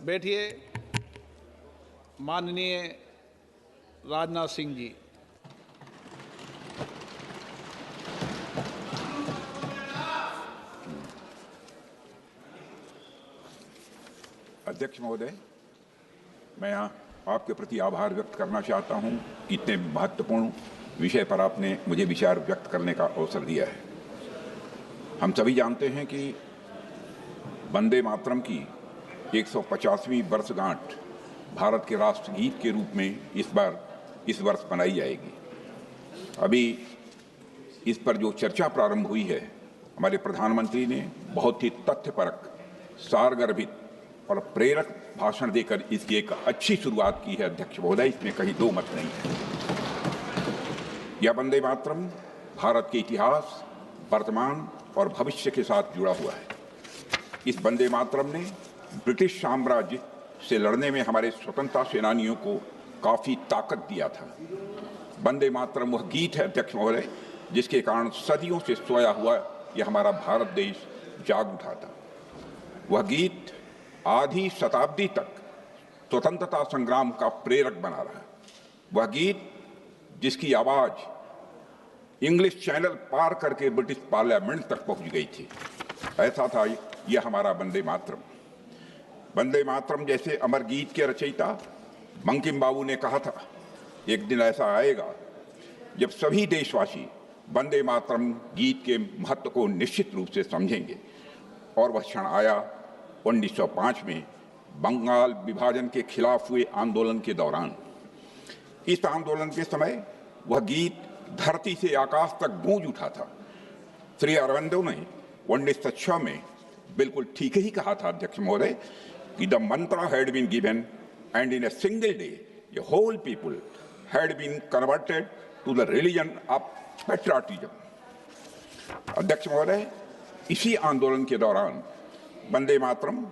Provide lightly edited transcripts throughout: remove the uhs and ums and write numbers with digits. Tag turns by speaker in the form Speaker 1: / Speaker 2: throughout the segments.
Speaker 1: बैठिए। माननीय राजनाथ सिंह जी।
Speaker 2: अध्यक्ष महोदय, मैं आपके प्रति आभार व्यक्त करना चाहता हूं कि इतने महत्वपूर्ण विषय पर आपने मुझे विचार व्यक्त करने का अवसर दिया है। हम सभी जानते हैं कि वंदे मातरम की 150वीं वर्षगांठ भारत के राष्ट्रगीत के रूप में इस वर्ष मनाई जाएगी। अभी इस पर जो चर्चा प्रारंभ हुई है, हमारे प्रधानमंत्री ने बहुत ही तथ्यपरक, सारगर्भित और प्रेरक भाषण देकर इसकी एक अच्छी शुरुआत की है। अध्यक्ष महोदय, इसमें कहीं दो मत नहीं है। यह वंदे मातरम भारत के इतिहास, वर्तमान और भविष्य के साथ जुड़ा हुआ है। इस वंदे मातरम ने ब्रिटिश साम्राज्य से लड़ने में हमारे स्वतंत्रता सेनानियों को काफी ताकत दिया था। वंदे मातरम वह गीत है, अध्यक्ष महोदय, जिसके कारण सदियों से सोया हुआ यह हमारा भारत देश जाग उठा था। वह गीत आधी शताब्दी तक स्वतंत्रता संग्राम का प्रेरक बना रहा। वह गीत जिसकी आवाज इंग्लिश चैनल पार करके ब्रिटिश पार्लियामेंट तक पहुंच गई थी। ऐसा था यह हमारा वंदे मातरम। वंदे मातरम जैसे अमर गीत के रचयिता बंकिम बाबू ने कहा था, एक दिन ऐसा आएगा जब सभी देशवासी वंदे मातरम गीत के महत्व को निश्चित रूप से समझेंगे। और वह क्षण आया 1905 में बंगाल विभाजन के खिलाफ हुए आंदोलन के दौरान। इस आंदोलन के समय वह गीत धरती से आकाश तक गूंज उठा था। श्री अरविंदो ने 1906 में बिल्कुल ठीक ही कहा था, अध्यक्ष महोदय, कि the mantra had been given and in a single day the whole people had been converted to the religion of patriotism. अध्यक्ष महोदय, इसी आंदोलन के दौरान वंदे मातरम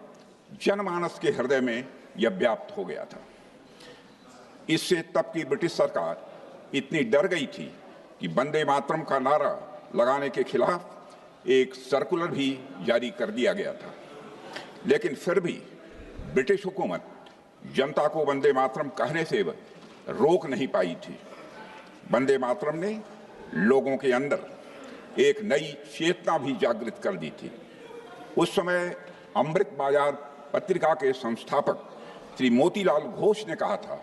Speaker 2: जनमानस के हृदय में यह व्याप्त हो गया था। इससे तब की ब्रिटिश सरकार इतनी डर गई थी कि वंदे मातरम का नारा लगाने के खिलाफ एक सर्कुलर भी जारी कर दिया गया था। लेकिन फिर भी ब्रिटिश हुकूमत जनता को वंदे मातरम कहने से रोक नहीं पाई थी। वंदे मातरम ने लोगों के अंदर एक नई चेतना भी जागृत कर दी थी। उस समय अमृत बाजार पत्रिका के संस्थापक श्री मोतीलाल घोष ने कहा था,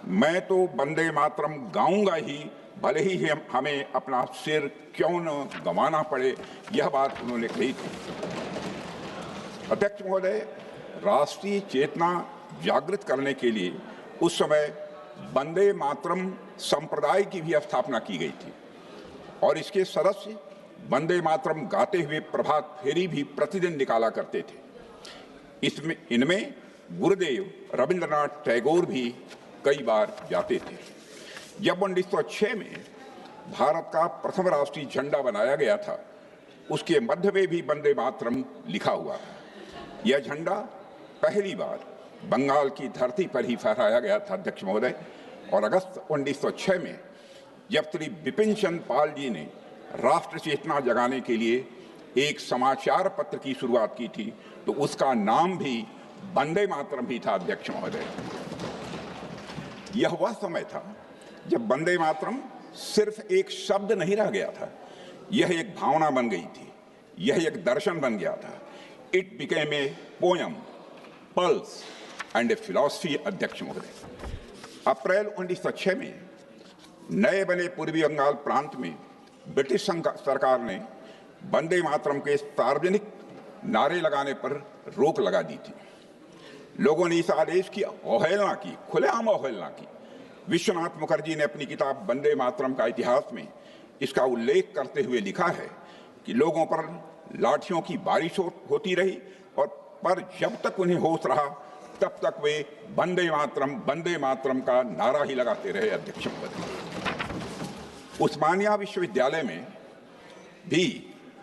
Speaker 2: मैं तो वंदे मातरम गाऊंगा ही, भले ही हमें अपना सिर क्यों न गंवाना पड़े। यह बात उन्होंने कही थी। अध्यक्ष महोदय, राष्ट्रीय चेतना जागृत करने के लिए उस समय वंदे मातरम संप्रदाय की भी स्थापना की गई थी और इसके सदस्य वंदे मातरम गाते हुए प्रभात फेरी भी प्रतिदिन निकाला करते थे। इनमें गुरुदेव रविंद्रनाथ टैगोर भी कई बार जाते थे। जब 1906 में भारत का प्रथम राष्ट्रीय झंडा बनाया गया था, उसके मध्य में भी वंदे मातरम लिखा हुआ था। यह झंडा पहली बार बंगाल की धरती पर ही फहराया गया था, अध्यक्ष महोदय। और अगस्त 1906 में जब श्री बिपिन चंद्र पाल जी ने राष्ट्र चेतना जगाने के लिए एक समाचार पत्र की शुरुआत की थी, तो उसका नाम भी वंदे मातरम ही था, अध्यक्ष महोदय। यह वह समय था जब वंदे मातरम सिर्फ एक शब्द नहीं रह गया था, यह एक भावना बन गई थी, यह एक दर्शन बन गया था। It became a poem, pulse and A philosophy, अध्यक्ष महोदय। अप्रैल 1906 में नए बने पूर्वी बंगाल प्रांत में ब्रिटिश सरकार ने वंदे मातरम के सार्वजनिक नारे लगाने पर रोक लगा दी थी। लोगों ने इस आदेश की अवहेलना की, खुलेआम अवहेलना की। विश्वनाथ मुखर्जी ने अपनी किताब वंदे मातरम का इतिहास में इसका उल्लेख करते हुए लिखा है कि लोगों पर लाठियों की बारिश होती रही और पर जब तक उन्हें होश रहा तब तक वे वंदे मातरम का नारा ही लगाते रहे, अध्यक्ष महोदय। उस्मानिया विश्वविद्यालय में भी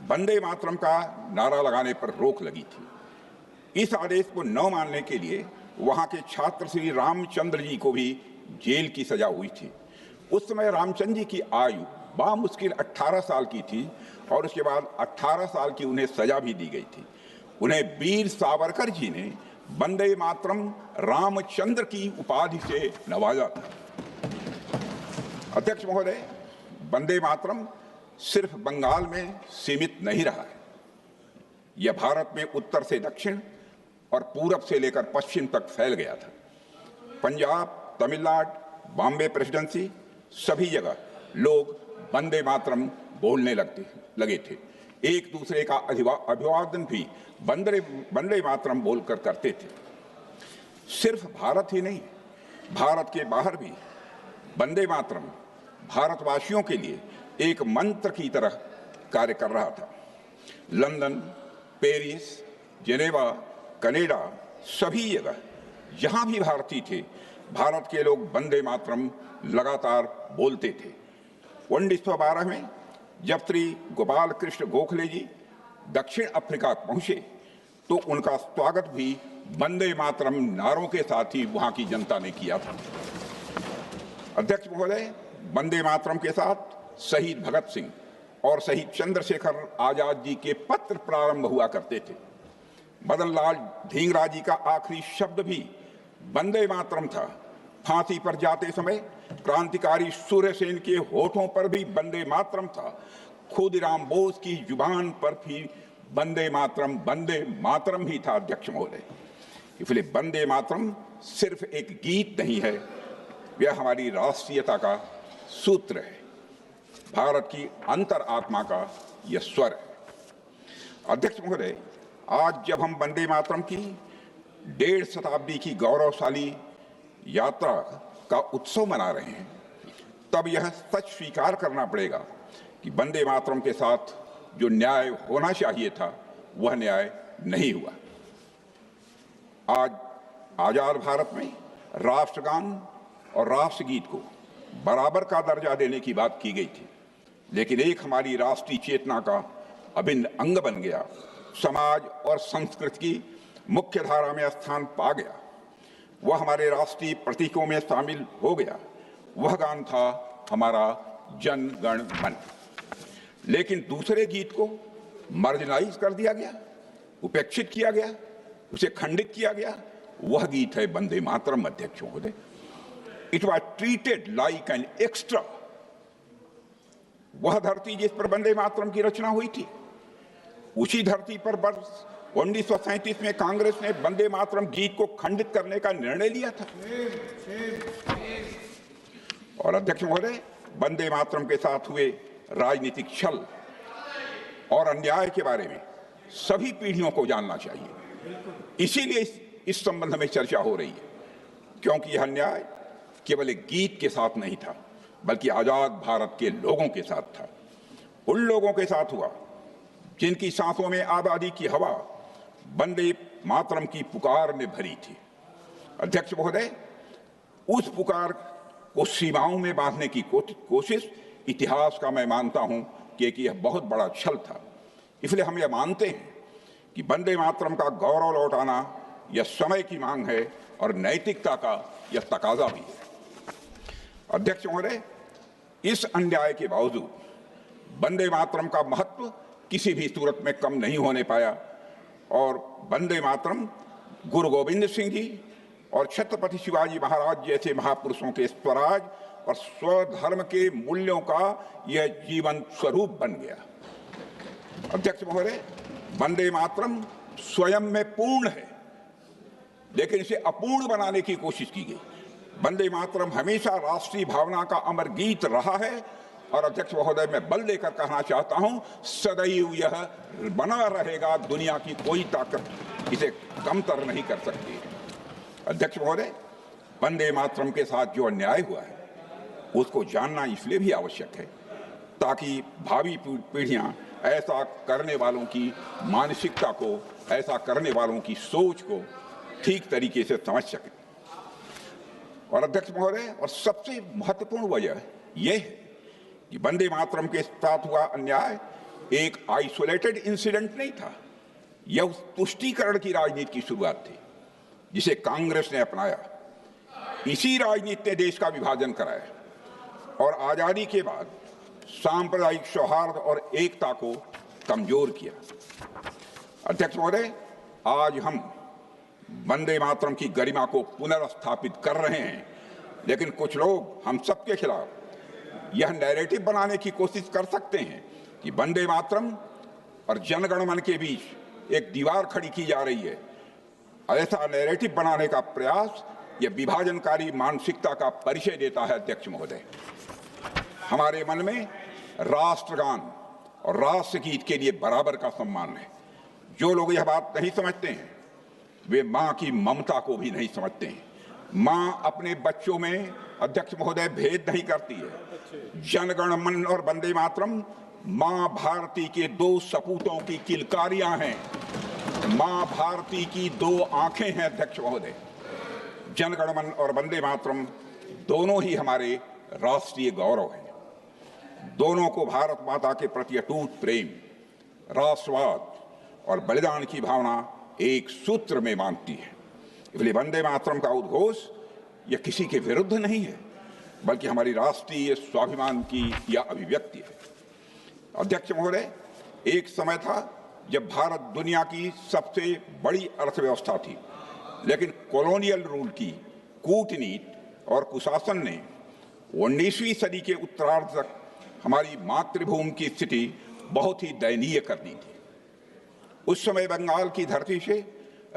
Speaker 2: वंदे मातरम का नारा लगाने पर रोक लगी थी। इस आदेश को न मानने के लिए वहां के छात्र श्री रामचंद्र जी को भी जेल की सजा हुई थी। उस समय रामचंद्र जी की आयु बामुश्किल 18 साल की थी और उसके बाद 18 साल की उन्हें सजा भी दी गई थी। उन्हें वीर सावरकर जी ने वंदे मातरम रामचंद्र की उपाधि से नवाजा था। अध्यक्ष महोदय, वंदे मातरम सिर्फ बंगाल में सीमित नहीं रहा है। यह भारत में उत्तर से दक्षिण और पूरब से लेकर पश्चिम तक फैल गया था। पंजाब, तमिलनाडु, बॉम्बे प्रेसिडेंसी, सभी जगह लोग वंदे मातरम बोलने लगे थे। एक दूसरे का अभिवादन भी वंदे मातरम बोलकर करते थे। सिर्फ भारत ही नहीं, भारत के बाहर भी वंदे मातरम भारतवासियों के लिए एक मंत्र की तरह कार्य कर रहा था। लंदन, पेरिस, जेनेवा, कनाडा, सभी जगह जहां भी भारतीय थे, भारत के लोग वंदे मातरम लगातार बोलते थे। 1912 में जब श्री गोपाल कृष्ण गोखले जी दक्षिण अफ्रीका पहुंचे तो उनका स्वागत भी वंदे मातरम नारों के साथ ही वहां की जनता ने किया था। अध्यक्ष महोदय, वंदे मातरम के साथ शहीद भगत सिंह और शहीद चंद्रशेखर आजाद जी के पत्र प्रारंभ हुआ करते थे। मदन लाल ढींगरा जी का आखिरी शब्द भी वंदे मातरम था। फांसी पर जाते समय क्रांतिकारी सूर्य सेन के होठों पर भी वंदे मातरम था। खुदीराम बोस की जुबान पर भी वंदे मातरम ही था। अध्यक्ष महोदय, इसलिए वंदे मातरम सिर्फ एक गीत नहीं है, यह हमारी राष्ट्रीयता का सूत्र है, भारत की अंतर आत्मा का यह स्वर है। अध्यक्ष महोदय, आज जब हम वंदे मातरम की 1.5 शताब्दी की गौरवशाली यात्रा का उत्सव मना रहे हैं, तब यह सच स्वीकार करना पड़ेगा कि वंदे मातरम के साथ जो न्याय होना चाहिए था वह न्याय नहीं हुआ। आज आजाद भारत में राष्ट्रगान और राष्ट्रगीत को बराबर का दर्जा देने की बात की गई थी, लेकिन एक हमारी राष्ट्रीय चेतना का अभिन्न अंग बन गया, समाज और संस्कृति की मुख्य धारा में स्थान पा गया, वह हमारे राष्ट्रीय प्रतीकों में शामिल हो गया। वह गान था हमारा जन गण मन। लेकिन दूसरे गीत को मार्जिनाइज कर दिया गया, उपेक्षित किया गया, उसे खंडित किया गया। वह गीत है वंदे मातरम। अध्यक्ष महोदय, it was treated like an extra. वह धरती जिस पर वंदे मातरम की रचना हुई थी, उसी धरती पर वर्ष 1937 में कांग्रेस ने वंदे मातरम गीत को खंडित करने का निर्णय लिया था। और अध्यक्ष महोदय, वंदे मातरम के साथ हुए राजनीतिक छल और अन्याय के बारे में सभी पीढ़ियों को जानना चाहिए। इसीलिए इस संबंध में चर्चा हो रही है, क्योंकि यह अन्याय केवल एक गीत के साथ नहीं था, बल्कि आजाद भारत के लोगों के साथ था। उन लोगों के साथ हुआ जिनकी सांसों में आजादी की हवा वंदे मातरम की पुकार ने भरी थी। अध्यक्ष महोदय, उस पुकार को सीमाओं में बांधने की कोशिश इतिहास का मैं मानता हूं कि यह बहुत बड़ा छल था। इसलिए हम यह मानते हैं कि वंदे मातरम का गौरव लौटाना यह समय की मांग है और नैतिकता का यह तकाजा भी है। अध्यक्ष महोदय, इस अन्याय के बावजूद वंदे मातरम का महत्व किसी भी सूरत में कम नहीं होने पाया और वंदे मातरम गुरु गोविंद सिंह जी और छत्रपति शिवाजी महाराज जैसे महापुरुषों के स्वराज और स्वधर्म के मूल्यों का यह जीवन स्वरूप बन गया। अध्यक्ष महोदय, वंदे मातरम स्वयं में पूर्ण है, लेकिन इसे अपूर्ण बनाने की कोशिश की गई। वंदे मातरम हमेशा राष्ट्रीय भावना का अमर गीत रहा है और अध्यक्ष महोदय, मैं बल देकर कहना चाहता हूं, सदैव यह बना रहेगा। दुनिया की कोई ताकत इसे कमतर नहीं कर सकती। अध्यक्ष महोदय, वंदे मातरम के साथ जो अन्याय हुआ है उसको जानना इसलिए भी आवश्यक है ताकि भावी पीढ़ियां ऐसा करने वालों की मानसिकता को, ऐसा करने वालों की सोच को ठीक तरीके से समझ सकें। और अध्यक्ष महोदय, और सबसे महत्वपूर्ण वजह यह है कि वंदे मातरम के साथ हुआ अन्याय एक आइसोलेटेड इंसिडेंट नहीं था। यह उस तुष्टीकरण की राजनीति की शुरुआत थी जिसे कांग्रेस ने अपनाया। इसी राजनीति ने देश का विभाजन कराया और आजादी के बाद सांप्रदायिक सौहार्द और एकता को कमजोर किया। अध्यक्ष महोदय, आज हम वंदे मातरम की गरिमा को पुनर्स्थापित कर रहे हैं, लेकिन कुछ लोग हम सबके खिलाफ यह नैरेटिव बनाने की कोशिश कर सकते हैं कि वंदे मातरम और जनगण मन के बीच एक दीवार खड़ी की जा रही है। ऐसा नैरेटिव बनाने का प्रयास यह विभाजनकारी मानसिकता का परिचय देता है। अध्यक्ष महोदय, हमारे मन में राष्ट्रगान और राष्ट्रगीत के लिए बराबर का सम्मान है। जो लोग यह बात नहीं समझते हैं वे मां की ममता को भी नहीं समझते हैं। मां अपने बच्चों में, अध्यक्ष महोदय, भेद नहीं करती है। जनगण मन और वंदे मातरम मां भारती के दो सपूतों की किलकारियां हैं। मां भारती की दो आंखें हैं। अध्यक्ष महोदय, जनगण मन और वंदे मातरम दोनों ही हमारे राष्ट्रीय गौरव हैं। दोनों को भारत माता के प्रति अटूट प्रेम, राष्ट्रवाद और बलिदान की भावना एक सूत्र में बांधती है। इसलिए वंदे मातरम का उद्घोष यह किसी के विरुद्ध नहीं है, बल्कि हमारी राष्ट्रीय स्वाभिमान की यह अभिव्यक्ति है। अध्यक्ष महोदय, एक समय था जब भारत दुनिया की सबसे बड़ी अर्थव्यवस्था थी, लेकिन कॉलोनियल रूल की कूटनीति और कुशासन ने 19वीं सदी के उत्तरार्ध तक हमारी मातृभूमि की स्थिति बहुत ही दयनीय कर दी थी। उस समय बंगाल की धरती से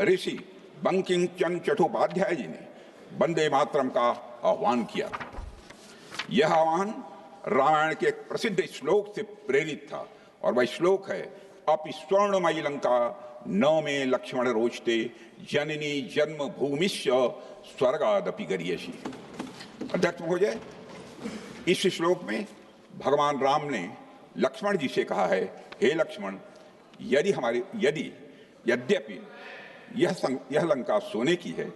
Speaker 2: ऋषि बंकिम चंद्र चट्टोपाध्याय जी ने वंदे मातरम का आह्वान किया। यह आह्वान रामायण के एक प्रसिद्ध श्लोक से प्रेरित था, और वह श्लोक है, अपि स्वर्णमयी लंका न में लक्ष्मण रोचते जननी जन्म भूमिश्च स्वर्गादपि गरीयसी। अध्यक्ष महोदय, इस श्लोक में भगवान राम ने लक्ष्मण जी से कहा है, हे लक्ष्मण, यद्यपि यह लंका सोने की है,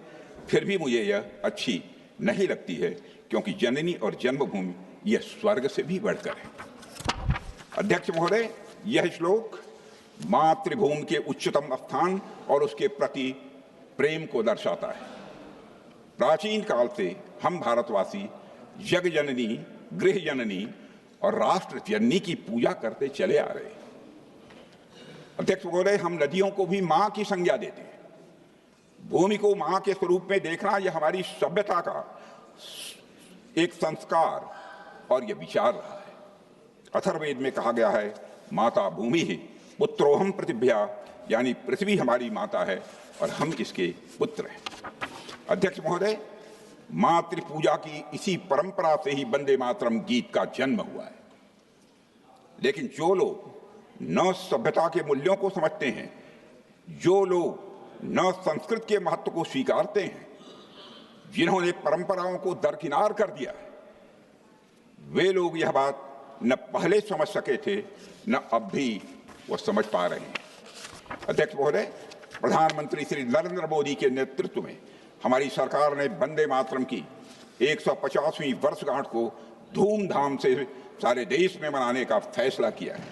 Speaker 2: फिर भी मुझे यह अच्छी नहीं लगती है, क्योंकि जननी और जन्मभूमि यह स्वर्ग से भी बढ़कर है। अध्यक्ष महोदय, यह श्लोक मातृभूमि के उच्चतम स्थान और उसके प्रति प्रेम को दर्शाता है। प्राचीन काल से हम भारतवासी जग जननी, गृह जननी और राष्ट्र जननी की पूजा करते चले आ रहे हैं। अध्यक्ष महोदय, हम नदियों को भी मां की संज्ञा देते हैं। भूमि को मां के स्वरूप में देखना यह हमारी सभ्यता का एक संस्कार और यह विचार रहा है। अथर्ववेद में कहा गया है, माता भूमि ही पुत्रोहम पृथिव्या, यानी पृथ्वी हमारी माता है और हम इसके पुत्र हैं। अध्यक्ष महोदय, मातृ पूजा की इसी परंपरा से ही वंदे मातरम गीत का जन्म हुआ है। लेकिन जो लोग न सभ्यता के मूल्यों को समझते हैं, जो लोग न संस्कृत के महत्व को स्वीकारते हैं, जिन्होंने परंपराओं को दरकिनार कर दिया है, वे लोग यह बात न पहले समझ सके थे, न अब भी वो समझ पा रहे हैं। अध्यक्ष महोदय, प्रधानमंत्री श्री नरेंद्र मोदी के नेतृत्व में हमारी सरकार ने वंदे मातरम की 150वीं वर्षगांठ को धूमधाम से सारे देश में मनाने का फैसला किया है।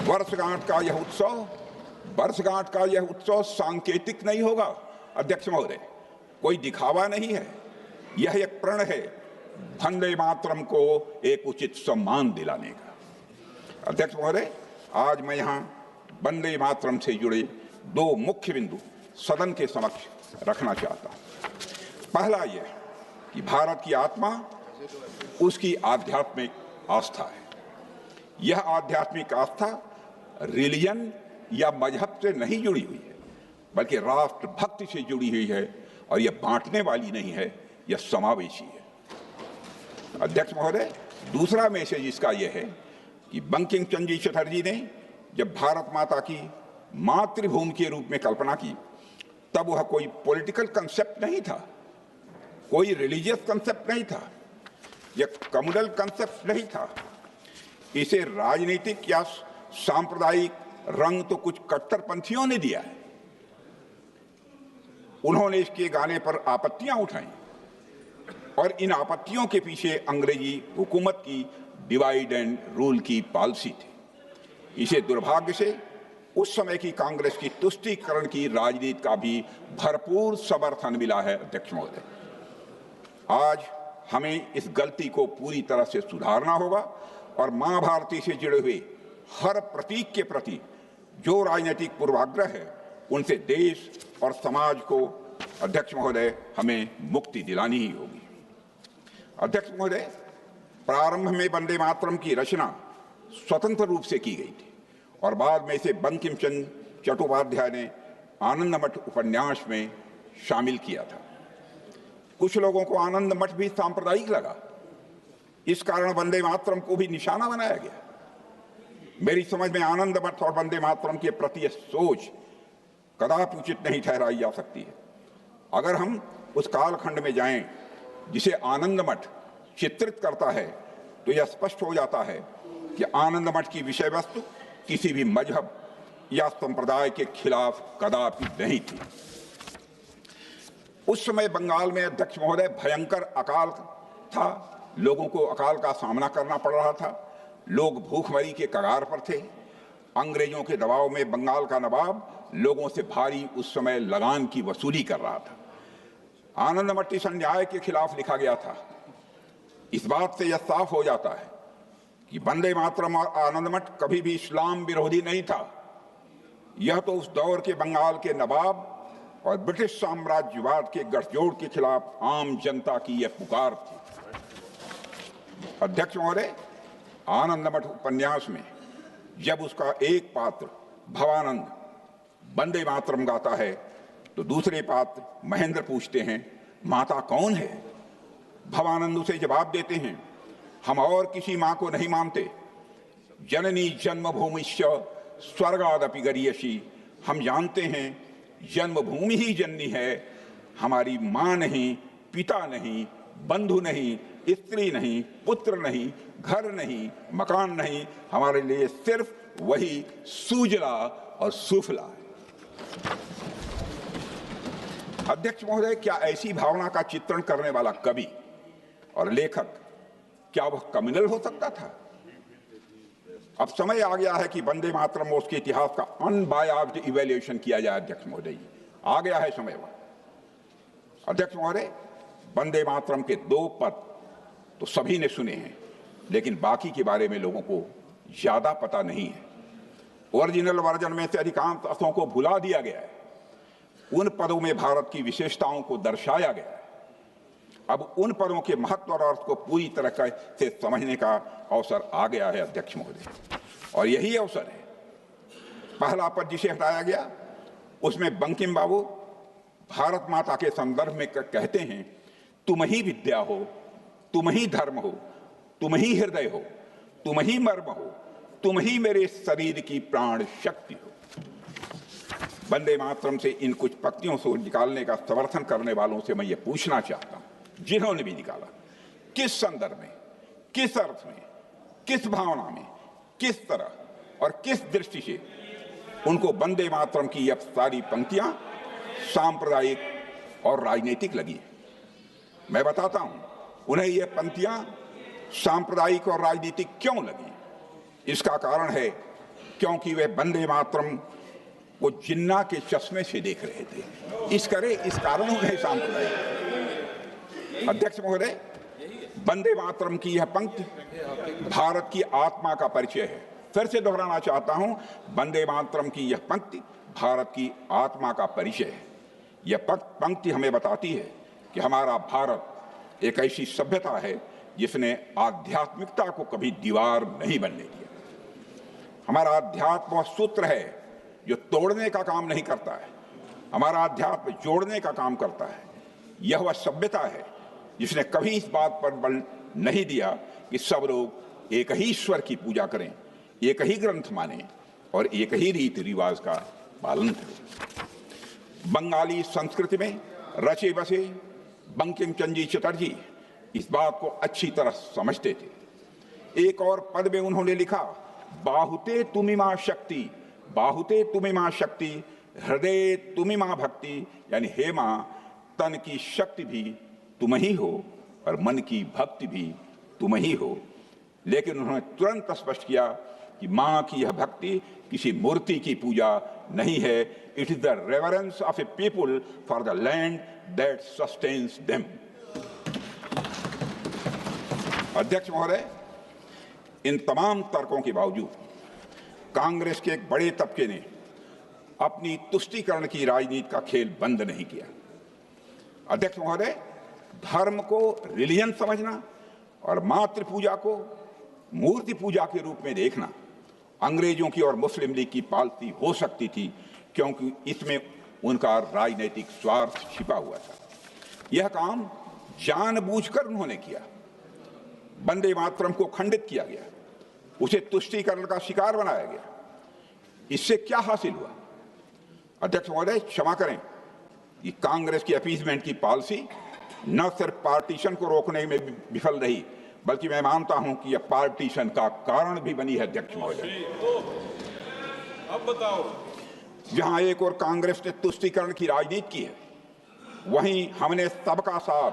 Speaker 2: वर्षगांठ का यह उत्सव सांकेतिक नहीं होगा। अध्यक्ष महोदय, कोई दिखावा नहीं है, यह एक प्रण है वंदे मातरम को एक उचित सम्मान दिलाने का। अध्यक्ष महोदय, आज मैं यहाँ वंदे मातरम से जुड़े दो मुख्य बिंदु सदन के समक्ष रखना चाहता हूँ। पहला यह कि भारत की आत्मा उसकी आध्यात्मिक आस्था है। यह आध्यात्मिक आस्था रिलीजन या मजहब से नहीं जुड़ी हुई है, बल्कि राष्ट्र भक्ति से जुड़ी हुई है, और यह बांटने वाली नहीं है, यह समावेशी है। अध्यक्ष महोदय, दूसरा मैसेज इसका यह है कि बंकिम चंद्र जी चटर्जी ने जब भारत माता की मातृभूमि के रूप में कल्पना की, तब वह कोई पॉलिटिकल कंसेप्ट नहीं था, कोई रिलीजियस कंसेप्ट नहीं था, यह कम्युनल कंसेप्ट नहीं था। इसे राजनीतिक या सांप्रदायिक रंग तो कुछ कट्टरपंथियों ने दिया है। उन्होंने इसके गाने पर आपत्तियां उठाई, और इन आपत्तियों के पीछे अंग्रेजी हुकूमत की डिवाइड एंड रूल की पॉलिसी थी। इसे दुर्भाग्य से उस समय की कांग्रेस की तुष्टीकरण की राजनीति का भी भरपूर समर्थन मिला है। अध्यक्ष महोदय, आज हमें इस गलती को पूरी तरह से सुधारना होगा, और मां भारती से जुड़े हुए हर प्रतीक के प्रति जो राजनीतिक पूर्वाग्रह है उनसे देश और समाज को अध्यक्ष महोदय हमें मुक्ति दिलानी ही होगी। अध्यक्ष महोदय, प्रारंभ में वंदे मातरम की रचना स्वतंत्र रूप से की गई थी और बाद में इसे बंकिम चंद्र चट्टोपाध्याय ने आनंद मठ उपन्यास में शामिल किया था। कुछ लोगों को आनंद मठ भी सांप्रदायिक लगा, इस कारण वंदे मातरम को भी निशाना बनाया गया। मेरी समझ में आनंद मठ और वंदे मातरम के प्रति यह सोच कदापि उचित नहीं ठहराई जा सकती है। अगर हम उस कालखंड में जाएं जिसे आनंद मठ चित्रित करता है तो यह स्पष्ट हो जाता है कि आनंद मठ की विषय वस्तु किसी भी मजहब या संप्रदाय के खिलाफ कदापि नहीं थी। उस समय बंगाल में अध्यक्ष महोदय भयंकर अकाल था, लोगों को अकाल का सामना करना पड़ रहा था, लोग भूखमरी के कगार पर थे। अंग्रेजों के दबाव में बंगाल का नवाब लोगों से भारी उस समय लगान की वसूली कर रहा था। आनंद मठ इस अन्याय के खिलाफ लिखा गया था। इस बात से यह साफ हो जाता है कि वंदे मातरम और आनंद मठ कभी भी इस्लाम विरोधी नहीं था। यह तो उस दौर के बंगाल के नवाब और ब्रिटिश साम्राज्यवाद के गठजोड़ के खिलाफ आम जनता की यह पुकार थी। अध्यक्ष महोदय, आनंद मठ उपन्यास में जब उसका एक पात्र भवानंद वंदे मातरम गाता है तो दूसरे पात्र महेंद्र पूछते हैं, माता कौन है? भवानंद उसे जवाब देते हैं, हम और किसी मां को नहीं मानते। जननी जन्मभूमिश्च स्वर्गादपि गरीयसी। हम जानते हैं जन्मभूमि ही जननी है, हमारी मां नहीं, पिता नहीं, बंधु नहीं, स्त्री नहीं, पुत्र नहीं, घर नहीं, मकान नहीं, हमारे लिए सिर्फ वही सूजला और सुफला है। अध्यक्ष महोदय, क्या ऐसी भावना का चित्रण करने वाला कवि और लेखक, क्या वह कम्युनल हो सकता था? अब समय आ गया है कि वंदे मातरम और उसके इतिहास का अनबायास्ड इवैल्यूएशन किया जाए। अध्यक्ष महोदय जी, आ गया है समय वह। अध्यक्ष महोदय, वंदे मातरम के 2 पद तो सभी ने सुने हैं, लेकिन बाकी के बारे में लोगों को ज्यादा पता नहीं है। ओरिजिनल वर्जन में से अधिकांश अर्थों को भुला दिया गया है। उन पदों में भारत की विशेषताओं को दर्शाया गया है। अब उन पदों के महत्व और अर्थ को पूरी तरह से समझने का अवसर आ गया है अध्यक्ष महोदय, और यही अवसर है। पहला पद जिसे हटाया गया उसमें बंकिम बाबू भारत माता के संदर्भ में कहते हैं, तुम ही विद्या हो, तुम ही धर्म हो, तुम ही हृदय हो, तुम ही मर्म हो, तुम ही मेरे शरीर की प्राण शक्ति हो। वंदे मातरम से इन कुछ पंक्तियों से निकालने का समर्थन करने वालों से मैं ये पूछना चाहता हूं, जिन्होंने भी निकाला, किस संदर्भ में, किस अर्थ में, किस भावना में, किस तरह और किस दृष्टि से उनको वंदे मातरम की यह सारी पंक्तियां सांप्रदायिक और राजनीतिक लगी? मैं बताता हूं उन्हें यह पंक्तियां सांप्रदायिक और राजनीतिक क्यों लगी। इसका कारण है क्योंकि वे वंदे मातरम को जिन्ना के चश्मे से देख रहे थे। इस कारण उन्हें सांप्रदायिक। अध्यक्ष महोदय, वंदे मातरम की यह पंक्ति भारत की आत्मा का परिचय है। फिर से दोहराना चाहता हूं, वंदे मातरम की यह पंक्ति भारत की आत्मा का परिचय है। यह पंक्ति हमें बताती है कि हमारा भारत एक ऐसी सभ्यता है जिसने आध्यात्मिकता को कभी दीवार नहीं बनने दिया। हमारा अध्यात्म वह सूत्र है जो तोड़ने का काम नहीं करता है, हमारा अध्यात्म जोड़ने का काम करता है। यह वह सभ्यता है जिसने कभी इस बात पर बल नहीं दिया कि सब लोग एक ही ईश्वर की पूजा करें, एक ही ग्रंथ माने और एक ही रीति रिवाज का पालन करें। बंगाली संस्कृति में रचे बसे बंकिम चंद्र चटर्जी इस बात को अच्छी तरह समझते थे। एक और पद में उन्होंने लिखा, बाहुते तुमी मां शक्ति, बाहुते तुमी मां शक्ति, हृदय तुमी मां भक्ति, यानी हे मां, तन की शक्ति भी तुम ही हो और मन की भक्ति भी तुम ही हो। लेकिन उन्होंने तुरंत स्पष्ट किया कि मां की यह भक्ति किसी मूर्ति की पूजा नहीं है। It is the reverence of A people for the land that sustains them. अध्यक्ष महोदय, इन तमाम तर्कों के बावजूद कांग्रेस के एक बड़े तबके ने अपनी तुष्टीकरण की राजनीति का खेल बंद नहीं किया। अध्यक्ष महोदय, धर्म को रिलीजन समझना और मातृ पूजा को मूर्ति पूजा के रूप में देखना अंग्रेजों की और मुस्लिम लीग की पॉलिसी हो सकती थी, क्योंकि इसमें उनका राजनीतिक स्वार्थ छिपा हुआ था। यह काम जानबूझकर उन्होंने किया। वंदे मातरम को खंडित किया गया, उसे तुष्टीकरण का शिकार बनाया गया। इससे क्या हासिल हुआ? अध्यक्ष महोदय, क्षमा करें, ये कांग्रेस की अपीजमेंट की पॉलिसी न सिर्फ पार्टीशन को रोकने में विफल रही, बल्कि मैं मानता हूं कि यह पार्टीशन का कारण भी बनी है। अध्यक्ष महोदय,
Speaker 3: अब बताओ,
Speaker 2: जहां एक और कांग्रेस ने तुष्टीकरण की राजनीति की है, वहीं हमने सबका साथ,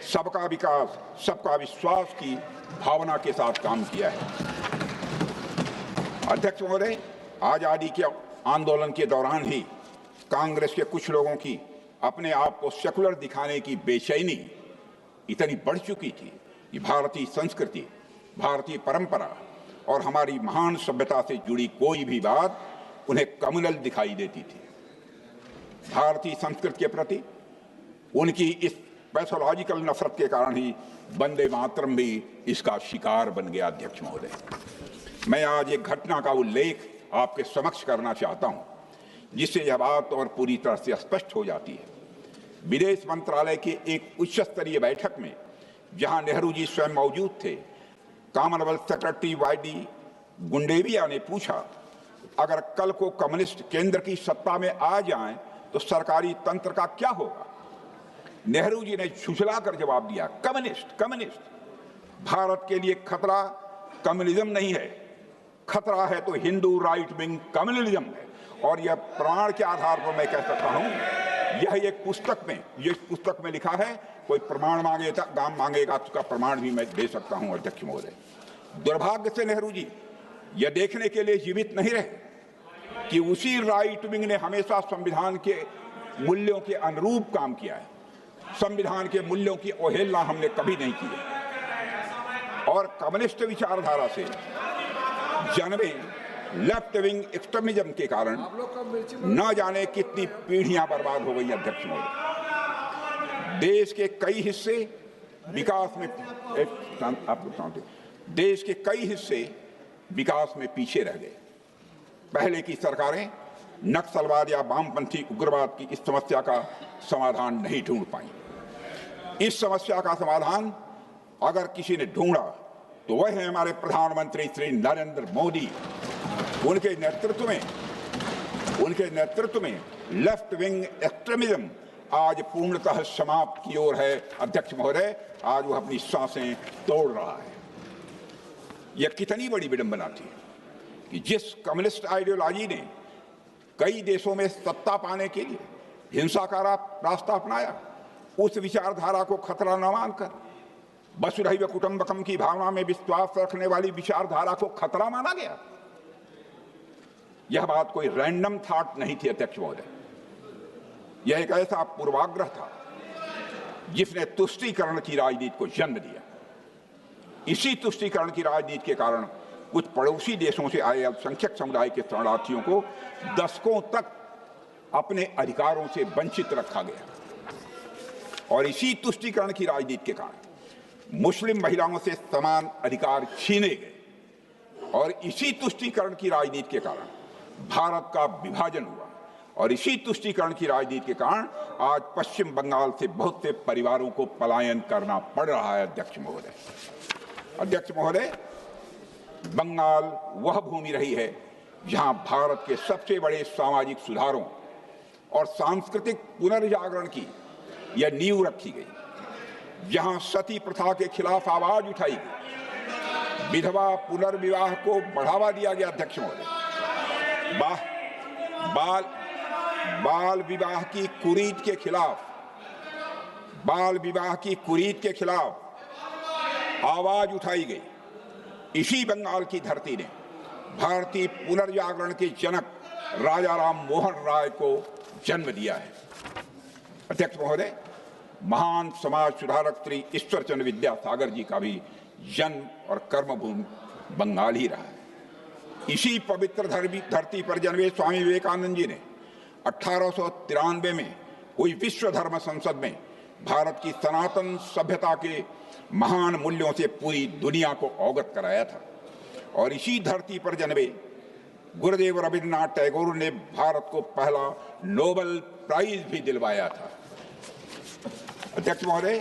Speaker 2: सबका विकास, सबका विश्वास की भावना के साथ काम किया है। अध्यक्ष महोदय, आजादी के आंदोलन के दौरान ही कांग्रेस के कुछ लोगों की अपने आप को सेकुलर दिखाने की बेचैनी इतनी बढ़ चुकी थी कि भारतीय संस्कृति, भारतीय परंपरा और हमारी महान सभ्यता से जुड़ी कोई भी बात उन्हें कम्युनल दिखाई देती थी। भारतीय संस्कृति के प्रति उनकी इस पैथोलॉजिकल नफरत के कारण ही वंदे मातरम भी इसका शिकार बन गया। अध्यक्ष महोदय, मैं आज एक घटना का उल्लेख आपके समक्ष करना चाहता हूं, जिससे यह बात और पूरी तरह से स्पष्ट हो जाती है। विदेश मंत्रालय की एक उच्च स्तरीय बैठक में, जहां नेहरू जी स्वयं मौजूद थे, कॉमनवेल्थ सेक्रेटरी वाईडी गुंडेविया ने पूछा, अगर कल को कम्युनिस्ट केंद्र की सत्ता में आ जाएं तो सरकारी तंत्र का क्या होगा? नेहरू जी ने झुठलाकर जवाब दिया, कम्युनिस्ट कम्युनिस्ट। भारत के लिए खतरा कम्युनिज्म नहीं है, खतरा है तो हिंदू राइट विंग कम्युनलिज्म है। और यह प्रमाण के आधार पर मैं कह सकता हूं, यह एक पुस्तक में लिखा है। कोई प्रमाण मांगेगा तो उसका प्रमाण भी मैं दे सकता हूं। अध्यक्ष महोदय, दुर्भाग्य से नेहरू जी यह देखने के लिए जीवित नहीं रहे कि उसी राइट विंग ने हमेशा संविधान के मूल्यों के अनुरूप काम किया है। संविधान के मूल्यों की अवहेलना हमने कभी नहीं की है। और कम्युनिस्ट विचारधारा से जन्मे लेफ्ट विंग एक्सट्रीमिज्म के कारण न जाने कितनी पीढ़ियां बर्बाद हो गई। अध्यक्ष महोदय, देश के कई हिस्से विकास में विकास में पीछे रह गए। पहले की सरकारें नक्सलवाद या वामपंथी उग्रवाद की इस समस्या का समाधान नहीं ढूंढ पाई। इस समस्या का समाधान अगर किसी ने ढूंढा तो वह है हमारे प्रधानमंत्री श्री नरेंद्र मोदी। उनके नेतृत्व में लेफ्ट विंग एक्सट्रीमिज्म आज पूर्णतः समाप्त की ओर है। अध्यक्ष महोदय, आज वह अपनी सांसें तोड़ रहा है। यह कितनी बड़ी विडंबना थी कि जिस कम्युनिस्ट आइडियोलॉजी ने कई देशों में सत्ता पाने के लिए हिंसा का रास्ता अपनाया, उस विचारधारा को खतरा न मानकर वसुधैव कुटुंबकम की भावना में विश्वास रखने वाली विचारधारा को खतरा माना गया। यह बात कोई रैंडम थॉट नहीं थी। अध्यक्ष महोदय, यह एक ऐसा पूर्वाग्रह था जिसने तुष्टीकरण की राजनीति को जन्म दिया। इसी तुष्टीकरण की राजनीति के कारण कुछ पड़ोसी देशों से आए अल्पसंख्यक समुदाय के शरणार्थियों को दशकों तक अपने अधिकारों से वंचित रखा गया। और इसी तुष्टीकरण की राजनीति के कारण मुस्लिम महिलाओं से समान अधिकार छीने गए। और इसी तुष्टीकरण की राजनीति के कारण भारत का विभाजन हुआ। और इसी तुष्टीकरण की राजनीति के कारण आज पश्चिम बंगाल से बहुत से परिवारों को पलायन करना पड़ रहा है। अध्यक्ष महोदय, बंगाल वह भूमि रही है जहां भारत के सबसे बड़े सामाजिक सुधारों और सांस्कृतिक पुनर्जागरण की यह नींव रखी गई, जहां सती प्रथा के खिलाफ आवाज उठाई गई, विधवा पुनर्विवाह को बढ़ावा दिया गया। अध्यक्ष महोदय, बाल विवाह की कुरीत के खिलाफ आवाज उठाई गई। इसी बंगाल की धरती ने भारतीय पुनर्जागरण के जनक राजा राम मोहन राय को जन्म दिया है। अध्यक्ष महोदय, महान समाज सुधारक श्री ईश्वर चंद्र विद्यासागर जी का भी जन्म और कर्मभूमि बंगाल ही रहा है। इसी पवित्र धरती पर जन्मे स्वामी विवेकानंद जी ने 1893 में हुई विश्व धर्म संसद में भारत की सनातन सभ्यता के महान मूल्यों से पूरी दुनिया को अवगत कराया था। और इसी धरती पर जन्मे गुरुदेव रविन्द्रनाथ टैगोर ने भारत को पहला नोबेल प्राइज भी दिलवाया था। अध्यक्ष महोदय,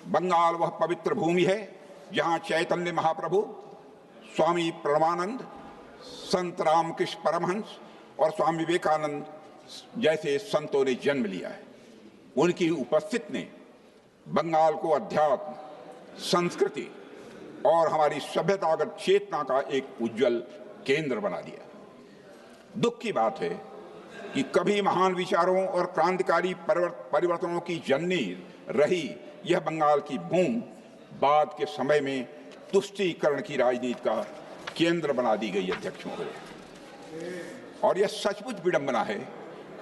Speaker 2: बंगाल वह पवित्र भूमि है जहां चैतन्य महाप्रभु, स्वामी प्रणवानंद, संत रामकृष्ण परमहंस और स्वामी विवेकानंद जैसे संतों ने जन्म लिया है। उनकी उपस्थिति ने बंगाल को अध्यात्म, संस्कृति और हमारी सभ्यतागत चेतना का एक उज्जवल केंद्र बना दिया। दुख की बात है कि कभी महान विचारों और क्रांतिकारी परिवर्तनों की जननी रही यह बंगाल की भूमि बाद के समय में तुष्टीकरण की राजनीति का केंद्र बना दी गई। अध्यक्ष महोदय, और यह सचमुच विडंबना है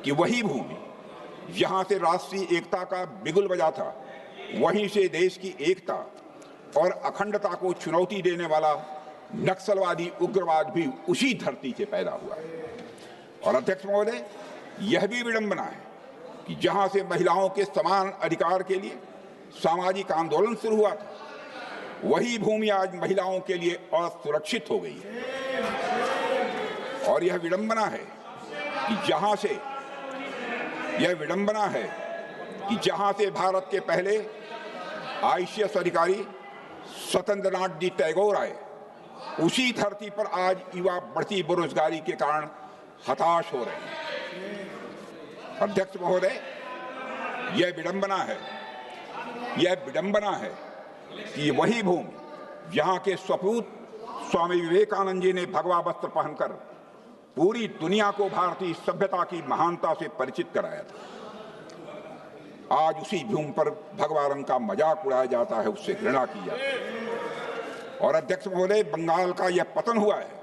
Speaker 2: कि वही भूमि जहां से राष्ट्रीय एकता का बिगुल बजा था, वहीं से देश की एकता और अखंडता को चुनौती देने वाला नक्सलवादी उग्रवाद भी उसी धरती से पैदा हुआ है। और अध्यक्ष महोदय, यह भी विडंबना है कि जहां से महिलाओं के समान अधिकार के लिए सामाजिक आंदोलन शुरू हुआ था, वही भूमि आज महिलाओं के लिए असुरक्षित हो गई है। और यह विडंबना है कि जहां से भारत के पहले आईसीएस अधिकारी स्वतंत्रनाथ जी टैगोर आए, उसी धरती पर आज युवा बढ़ती बेरोजगारी के कारण हताश हो रहे हैं। अध्यक्ष महोदय, यह विडंबना है कि वही भूमि जहां के सपूत स्वामी विवेकानंद जी ने भगवा वस्त्र पहनकर पूरी दुनिया को भारतीय सभ्यता की महानता से परिचित कराया था, आज उसी भूमि पर भगवा रंग का मजाक उड़ाया जाता है, उससे घृणा की जाती है। और अध्यक्ष महोदय, बंगाल का यह पतन हुआ है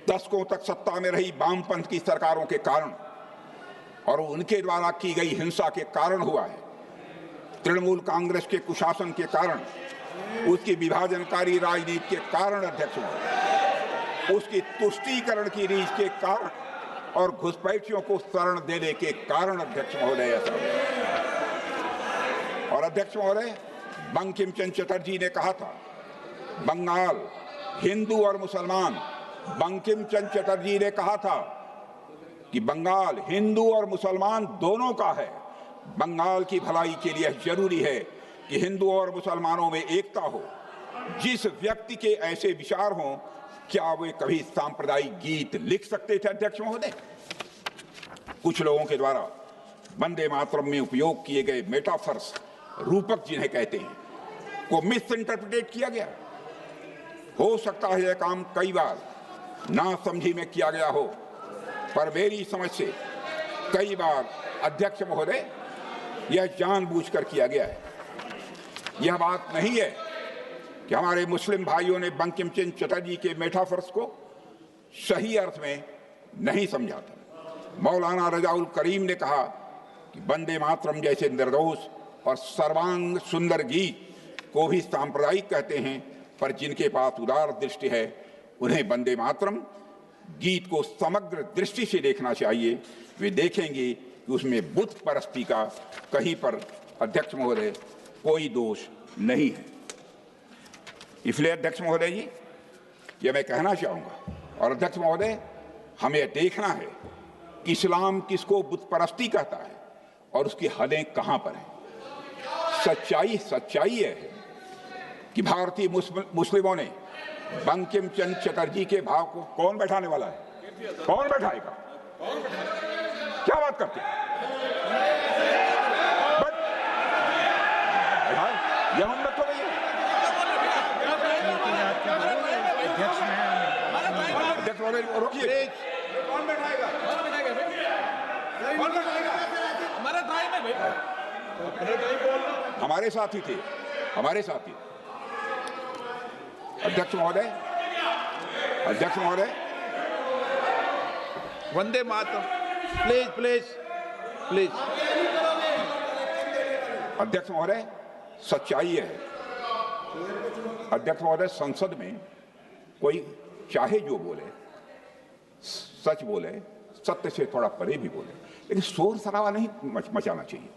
Speaker 2: दशकों तक सत्ता में रही वामपंथ की सरकारों के कारण और उनके द्वारा की गई हिंसा के कारण हुआ है। तृणमूल कांग्रेस के कुशासन के कारण, उसकी विभाजनकारी राजनीति के कारण अध्यक्ष महोदय, उसकी तुष्टीकरण की रीत के कारण और घुसपैठियों को शरण देने के कारण अध्यक्ष महोदय ऐसा हुआ। और अध्यक्ष महोदय, बंकिम चंद्र चटर्जी ने कहा था, बंगाल हिंदू और मुसलमान, बंकिम चंद्र चटर्जी ने कहा था कि बंगाल हिंदू और मुसलमान दोनों का है। बंगाल की भलाई के लिए जरूरी है कि हिंदू और मुसलमानों में एकता हो। जिस व्यक्ति के ऐसे विचार हों, क्या वे कभी सांप्रदायिक गीत लिख सकते थे? अध्यक्ष महोदय, कुछ लोगों के द्वारा वंदे मातरम में उपयोग किए गए मेटाफर्स, रूपक जिन्हें कहते हैं, को मिस इंटरप्रिटेट किया गया। हो सकता है यह काम कई बार ना समझी में किया गया हो, पर मेरी समझ से कई बार अध्यक्ष महोदय यह जानबूझकर किया गया है। यह बात नहीं है कि हमारे मुस्लिम भाइयों ने बंकिम चंद्र चटर्जी के मेटाफर्स को सही अर्थ में नहीं समझा था। मौलाना रजाउल करीम ने कहा कि वंदे मातरम जैसे निर्दोष और सर्वांग सुंदर गीत को भी सांप्रदायिक कहते हैं, पर जिनके पास उदार दृष्टि है उन्हें वंदे मातरम गीत को समग्र दृष्टि से देखना चाहिए। वे देखेंगे कि उसमें बुत परस्ती का कहीं पर अध्यक्ष महोदय कोई दोष नहीं है। इसलिए अध्यक्ष महोदय जी, ये मैं कहना चाहूंगा, और अध्यक्ष महोदय, हमें देखना है कि इस्लाम किसको बुत परस्ती कहता है और उसकी हदें कहां पर हैं। सच्चाई है कि भारतीय मुस्लिमों ने बंकिम चंद्र चटर्जी के भाव को कौन बैठाने वाला है? कौन बैठाएगा? क्या बात करते हैं? यह उम्मत हो गई है। अध्यक्ष महोदय रोकिए।
Speaker 3: कौन बैठाएगा?
Speaker 2: हमारे साथी थे, हमारे साथी। अध्यक्ष महोदय,
Speaker 1: वंदे मातरम, प्लीज।
Speaker 2: अध्यक्ष महोदय, सच्चाई है। अध्यक्ष महोदय, संसद में कोई चाहे जो बोले, सच बोले, सत्य से थोड़ा परे भी बोले, लेकिन शोर शराबा नहीं मचाना चाहिए।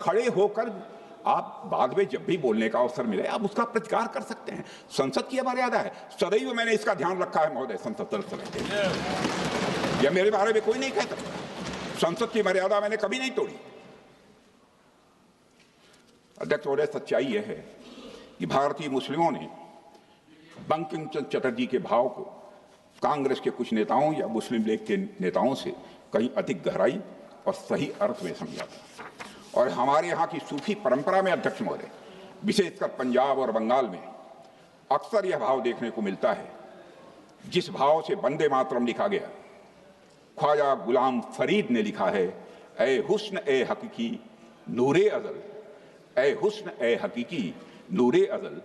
Speaker 2: खड़े होकर आप बाद में जब भी बोलने का अवसर मिले आप उसका प्रतिकार कर सकते हैं। संसद की मर्यादा है, सदैव मैंने इसका ध्यान रखा है महोदय। संसद सदस्य यह मेरे बारे में कोई नहीं कहता, संसद की मर्यादा मैंने कभी नहीं तोड़ी। अध्यक्ष महोदय, सच्चाई यह है कि भारतीय मुस्लिमों ने बंकिम चंद्र चटर्जी के भाव को कांग्रेस के कुछ नेताओं या मुस्लिम लीग के नेताओं से कहीं अधिक गहराई और सही अर्थ में समझा था। और हमारे यहाँ की सूफी परंपरा में अध्यक्ष महोदय, विशेषकर पंजाब और बंगाल में अक्सर यह भाव देखने को मिलता है जिस भाव से वंदे मातरम लिखा गया। ख्वाजा गुलाम फरीद ने लिखा है, ए हुस्न ए हकीकी नूरे अजल, ए हुस्न ए हकीकी नूरे अजल,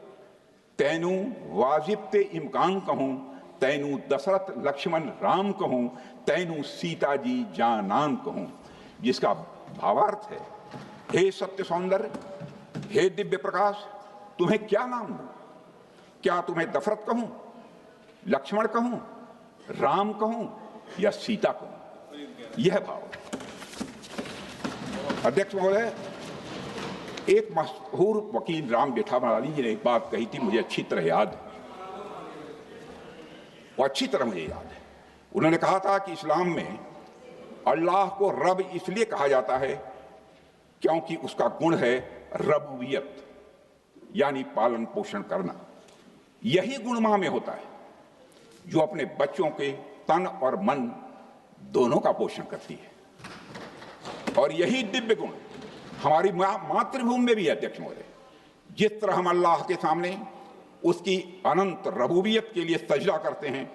Speaker 2: तैनू वाजिब ते इमकान कहूँ, तैनू दशरथ लक्ष्मण राम कहूँ, तैनू सीता जी जानान कहूँ। जिसका भावार्थ है, हे सत्य सौंदर्य, हे दिव्य प्रकाश, तुम्हें क्या नाम दूं? क्या तुम्हें दशरथ कहूं, लक्ष्मण कहूं, राम कहूं या सीता कहूं? यह भाव। अध्यक्ष महोदय, एक मशहूर वकील राम जेठामलानी जी ने एक बात कही थी, मुझे अच्छी तरह याद है, वो अच्छी तरह मुझे याद है। उन्होंने कहा था कि इस्लाम में अल्लाह को रब इसलिए कहा जाता है क्योंकि उसका गुण है रबूबियत, यानी पालन पोषण करना। यही गुण मां में होता है जो अपने बच्चों के तन और मन दोनों का पोषण करती है। और यही दिव्य गुण हमारी मातृभूमि में भी है अध्यक्ष महोदय। जिस तरह हम अल्लाह के सामने उसकी अनंत रबूबियत के लिए सजदा करते हैं,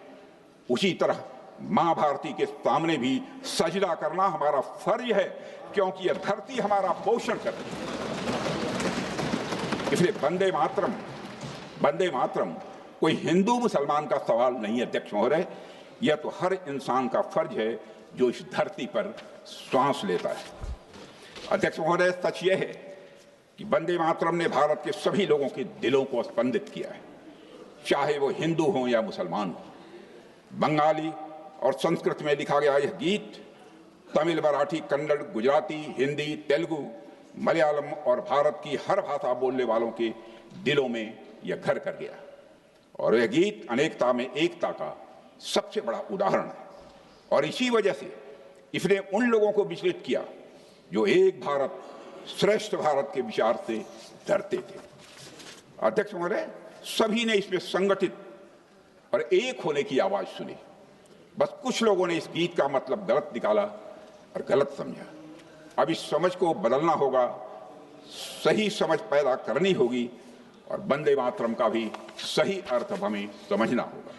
Speaker 2: उसी तरह मां भारती के सामने भी सजदा करना हमारा फर्ज है, क्योंकि यह धरती हमारा पोषण करती है। इसलिए वंदे मातरम कोई हिंदू मुसलमान का सवाल नहीं है अध्यक्ष महोदय, यह तो हर इंसान का फर्ज है जो इस धरती पर श्वास लेता है। अध्यक्ष महोदय, सच यह है कि वंदे मातरम ने भारत के सभी लोगों के दिलों को स्पंदित किया है, चाहे वो हिंदू हो या मुसलमान हो। बंगाली और संस्कृत में लिखा गया यह गीत तमिल, मराठी, कन्नड़, गुजराती, हिंदी, तेलुगु, मलयालम और भारत की हर भाषा बोलने वालों के दिलों में यह घर कर गया। और यह गीत अनेकता में एकता का सबसे बड़ा उदाहरण है। और इसी वजह से इसने उन लोगों को विचलित किया जो एक भारत श्रेष्ठ भारत के विचार से डरते थे। अध्यक्ष महोदय, सभी ने इसमें संगठित और एक होने की आवाज सुनी। बस कुछ लोगों ने इस गीत का मतलब गलत निकाला और गलत समझा। अब इस समझ को बदलना होगा, सही समझ पैदा करनी होगी और वंदे मातरम का भी सही अर्थ हमें समझना होगा।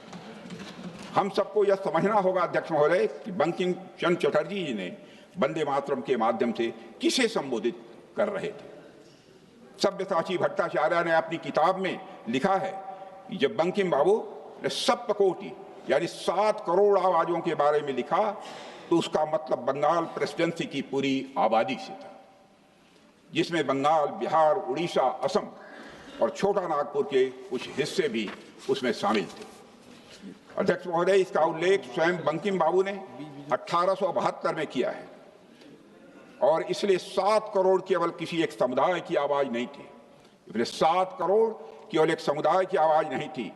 Speaker 2: हम सबको यह समझना होगा अध्यक्ष महोदय कि बंकिम चंद्र चटर्जी जी ने वंदे मातरम के माध्यम से किसे संबोधित कर रहे थे। सब्यसाची भट्टाचार्य ने अपनी किताब में लिखा है कि जब बंकिम बाबू ने सप्तकोटि यानी 7 करोड़ आवाजों के बारे में लिखा तो उसका मतलब बंगाल प्रेसिडेंसी की पूरी आबादी से था, जिसमें बंगाल, बिहार, उड़ीसा, असम और छोटा नागपुर के कुछ हिस्से भी उसमें शामिल थे। अध्यक्ष महोदय, इसका उल्लेख स्वयं बंकिम बाबू ने 1872 में किया है। और इसलिए 7 करोड़ केवल किसी एक समुदाय की आवाज नहीं थी, इसलिए 7 करोड़ केवल एक समुदाय की आवाज नहीं थी,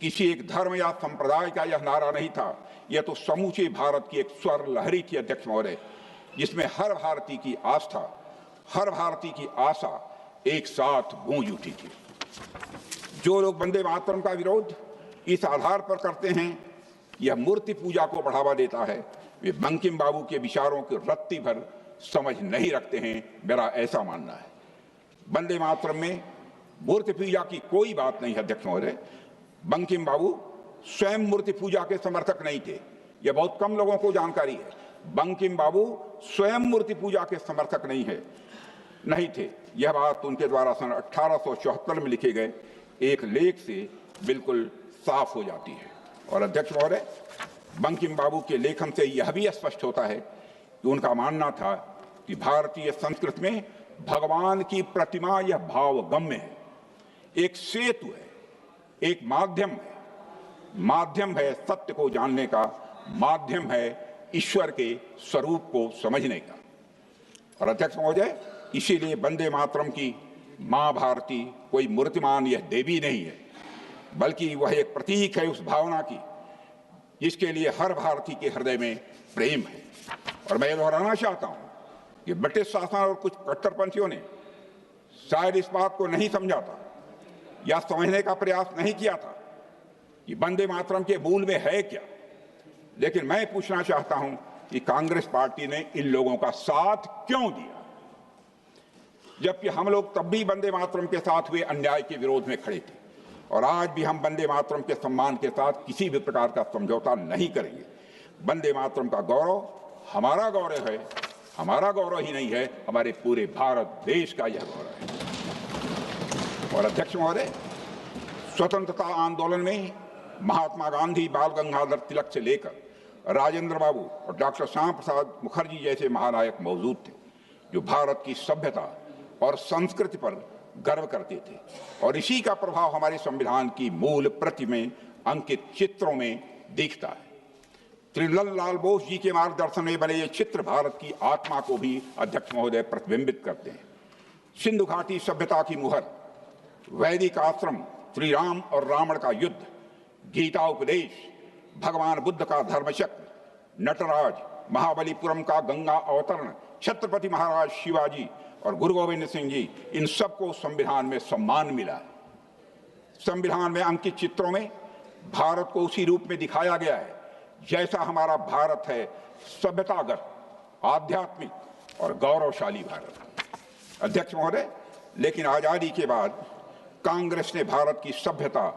Speaker 2: किसी एक धर्म या संप्रदाय का यह नारा नहीं था, यह तो समूचे भारत की एक स्वर लहरी थी अध्यक्ष महोदय, जिसमें हर भारतीय की आस्था, हर भारतीय की आशा एक साथ गूंज उठी थी। जो लोग वंदे मातरम का विरोध इस आधार पर करते हैं यह मूर्ति पूजा को बढ़ावा देता है, वे बंकिम बाबू के विचारों की रत्ती भर समझ नहीं रखते हैं, मेरा ऐसा मानना है। वंदे मातरम में मूर्ति पूजा की कोई बात नहीं है अध्यक्ष महोदय। बंकिम बाबू स्वयं मूर्ति पूजा के समर्थक नहीं थे, यह बहुत कम लोगों को जानकारी है। बंकिम बाबू स्वयं मूर्ति पूजा के समर्थक नहीं थे। यह बात उनके द्वारा सन 1874 में लिखे गए एक लेख से बिल्कुल साफ हो जाती है। और अध्यक्ष महोदय, बंकिम बाबू के लेखन से यह भी स्पष्ट होता है कि उनका मानना था कि भारतीय संस्कृति में भगवान की प्रतिमा यह भावगम्य है, एक सेतु है, एक माध्यम है, माध्यम है सत्य को जानने का, माध्यम है ईश्वर के स्वरूप को समझने का। और अध्यक्ष महोदय, इसीलिए वंदे मातरम की मां भारती कोई मूर्तिमान यह देवी नहीं है, बल्कि वह एक प्रतीक है उस भावना की जिसके लिए हर भारतीय के हृदय में प्रेम है। और मैं दोहराना चाहता हूं कि ब्रिटिश शासन और कुछ कट्टरपंथियों ने शायद इस बात को नहीं समझा था या समझने का प्रयास नहीं किया था कि वंदे मातरम के मूल में है क्या। लेकिन मैं पूछना चाहता हूं कि कांग्रेस पार्टी ने इन लोगों का साथ क्यों दिया, जबकि हम लोग तब भी वंदे मातरम के साथ हुए अन्याय के विरोध में खड़े थे और आज भी हम वंदे मातरम के सम्मान के साथ किसी भी प्रकार का समझौता नहीं करेंगे। वंदे मातरम का गौरव हमारा गौरव है, हमारा गौरव ही नहीं है, हमारे पूरे भारत देश का यह गौरव है। और अध्यक्ष महोदय, स्वतंत्रता आंदोलन में महात्मा गांधी, बाल गंगाधर तिलक से लेकर राजेंद्र बाबू और डॉक्टर श्यामा प्रसाद मुखर्जी जैसे महानायक मौजूद थे जो भारत की सभ्यता और संस्कृति पर गर्व करते थे। और इसी का प्रभाव हमारे संविधान की मूल प्रति में अंकित चित्रों में दिखता है। त्रिलल लाल बोस जी के मार्गदर्शन में बने ये चित्र भारत की आत्मा को भी अध्यक्ष महोदय प्रतिबिंबित करते हैं। सिंधु घाटी सभ्यता की मुहर, वैदिक आश्रम, श्री राम और रावण का युद्ध, गीता उपदेश, भगवान बुद्ध का धर्मचक्र, नटराज, महाबलीपुरम का गंगा अवतरण, छत्रपति महाराज शिवाजी और गुरु गोविंद सिंह जी, इन सबको संविधान में सम्मान मिला है। संविधान में अंकित चित्रों में भारत को उसी रूप में दिखाया गया है जैसा हमारा भारत है, सभ्यतागत, आध्यात्मिक और गौरवशाली भारत। अध्यक्ष महोदय, लेकिन आजादी के बाद कांग्रेस ने भारत की सभ्यता,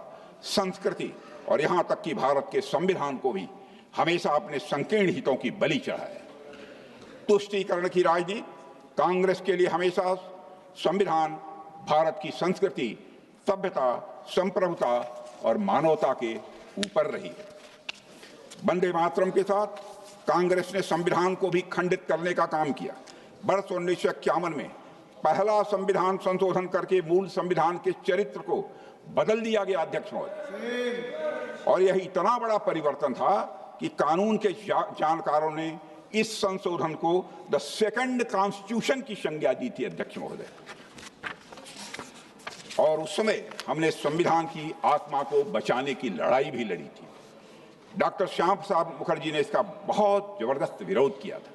Speaker 2: संस्कृति और यहां तक कि भारत के संविधान को भी हमेशा अपने संकीर्ण हितों की बलि चढ़ाया। तुष्टीकरण की राजनीति कांग्रेस के लिए हमेशा संविधान, भारत की संस्कृति, सभ्यता, संप्रभुता और मानवता के ऊपर रही है। वंदे मातरम के साथ कांग्रेस ने संविधान को भी खंडित करने का काम किया। वर्ष 1951 में पहला संविधान संशोधन करके मूल संविधान के चरित्र को बदल दिया गया अध्यक्ष महोदय। और यह इतना बड़ा परिवर्तन था कि कानून के जानकारों ने इस संशोधन को द सेकंड कॉन्स्टिट्यूशन की संज्ञा दी थी अध्यक्ष महोदय। और उस समय हमने संविधान की आत्मा को बचाने की लड़ाई भी लड़ी थी। डॉक्टर श्यामा प्रसाद मुखर्जी ने इसका बहुत जबरदस्त विरोध किया था।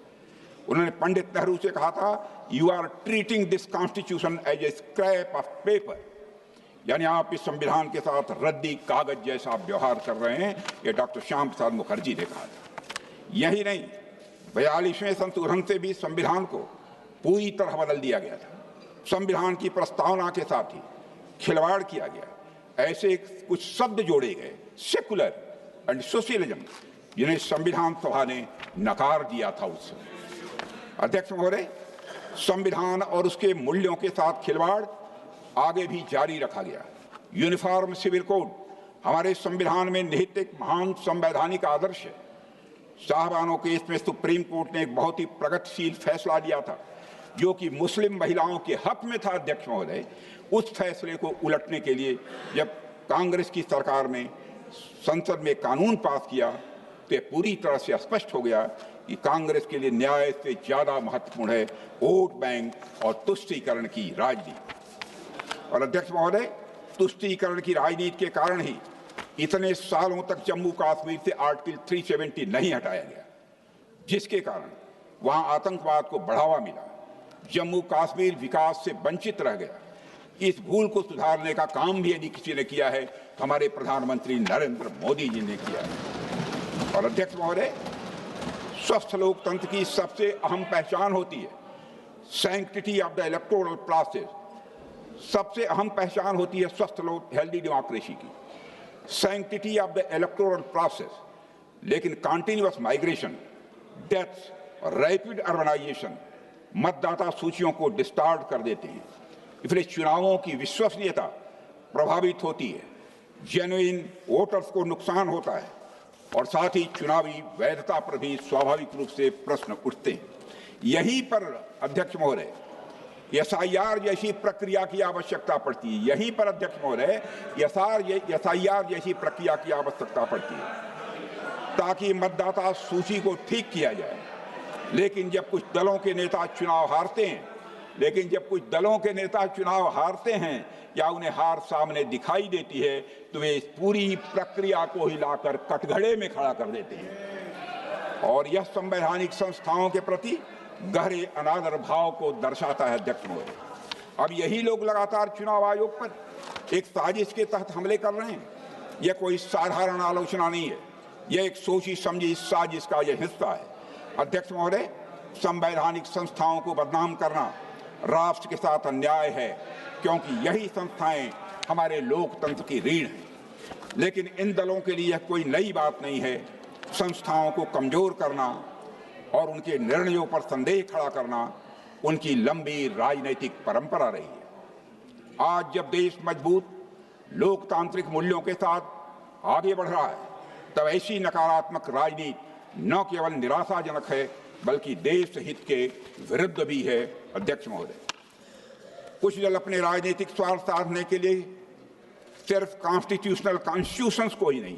Speaker 2: उन्होंने पंडित नेहरू से कहा था, you are treating this constitution as a scrap of paper, यानी आप इस संविधान के साथ रद्दी कागज जैसा व्यवहार कर रहे हैं। ये डॉक्टर श्यामा प्रसाद मुखर्जी ने कहा था। यही नहीं, 42वें संशोधन से भी संविधान को पूरी तरह बदल दिया गया था। संविधान की प्रस्तावना के साथ ही खिलवाड़ किया गया। ऐसे कुछ शब्द जोड़े गए, सेकुलर एंड सोशलिज्म, जिन्हें संविधान सभा ने नकार दिया था उस समय। अध्यक्ष महोदय, संविधान और उसके मूल्यों के साथ खिलवाड़ आगे भी जारी रखा गया। यूनिफॉर्म सिविल कोड हमारे संविधान में निहित एक महान संवैधानिक आदर्श है। साहबानों के इसमें सुप्रीम कोर्ट ने एक बहुत ही प्रगतिशील फैसला दिया था जो कि मुस्लिम महिलाओं के हक में था। अध्यक्ष महोदय, उस फैसले को उलटने के लिए जब कांग्रेस की सरकार ने संसद में कानून पास किया तो पूरी तरह से स्पष्ट हो गया कि कांग्रेस के लिए न्याय से ज्यादा महत्वपूर्ण है वोट बैंक और तुष्टीकरण की राजनीति। और अध्यक्ष महोदय, तुष्टीकरण की राजनीति के कारण ही इतने सालों तक जम्मू कश्मीर से आर्टिकल 370 नहीं हटाया गया, जिसके कारण वहां आतंकवाद को बढ़ावा मिला, जम्मू कश्मीर विकास से वंचित रह गया। इस भूल को सुधारने का काम भी यदि किसी ने किया है तो हमारे प्रधानमंत्री नरेंद्र मोदी जी ने किया है। और अध्यक्ष महोदय, स्वस्थ लोकतंत्र की सबसे अहम पहचान होती है sanctity of the electoral process. सबसे अहम पहचान होती है स्वस्थ हेल्दी डेमोक्रेसी की, sanctity of the electoral process. लेकिन कंटिन्यूअस माइग्रेशन, डेथ्स और रैपिड अर्बनाइजेशन मतदाता सूचियों को डिस्टार्ट कर देते हैं। इसलिए चुनावों की विश्वसनीयता प्रभावित होती है, जेन्युइन वोटर्स को नुकसान होता है और साथ ही चुनावी वैधता पर भी स्वाभाविक रूप से प्रश्न उठते हैं। यहीं पर अध्यक्ष महोदय SIR जैसी प्रक्रिया की आवश्यकता पड़ती है। यहीं पर अध्यक्ष महोदय SIR जैसी प्रक्रिया की आवश्यकता पड़ती है ताकि मतदाता सूची को ठीक किया जाए। लेकिन जब कुछ दलों के नेता चुनाव हारते हैं या उन्हें हार सामने दिखाई देती है तो वे इस पूरी प्रक्रिया को हिलाकर कटघरे में खड़ा कर देते हैं और यह संवैधानिक संस्थाओं के प्रति गहरे अनादर भाव को दर्शाता है। अध्यक्ष महोदय, अब यही लोग लगातार चुनाव आयोग पर एक साजिश के तहत हमले कर रहे हैं। यह कोई साधारण आलोचना नहीं है, यह एक सोची समझी साजिश का यह हिस्सा है। अध्यक्ष महोदय, संवैधानिक संस्थाओं को बदनाम करना राष्ट्र के साथ अन्याय है, क्योंकि यही संस्थाएं हमारे लोकतंत्र की रीढ़ हैं। लेकिन इन दलों के लिए यह कोई नई बात नहीं है। संस्थाओं को कमजोर करना और उनके निर्णयों पर संदेह खड़ा करना उनकी लंबी राजनीतिक परंपरा रही है। आज जब देश मजबूत लोकतांत्रिक मूल्यों के साथ आगे बढ़ रहा है, तब ऐसी नकारात्मक राजनीति न केवल निराशाजनक है बल्कि देश हित के विरुद्ध भी है। अध्यक्ष महोदय, कुछ दल अपने राजनीतिक स्वार्थ साधने के लिए सिर्फ कॉन्स्टिट्यूशंस को ही नहीं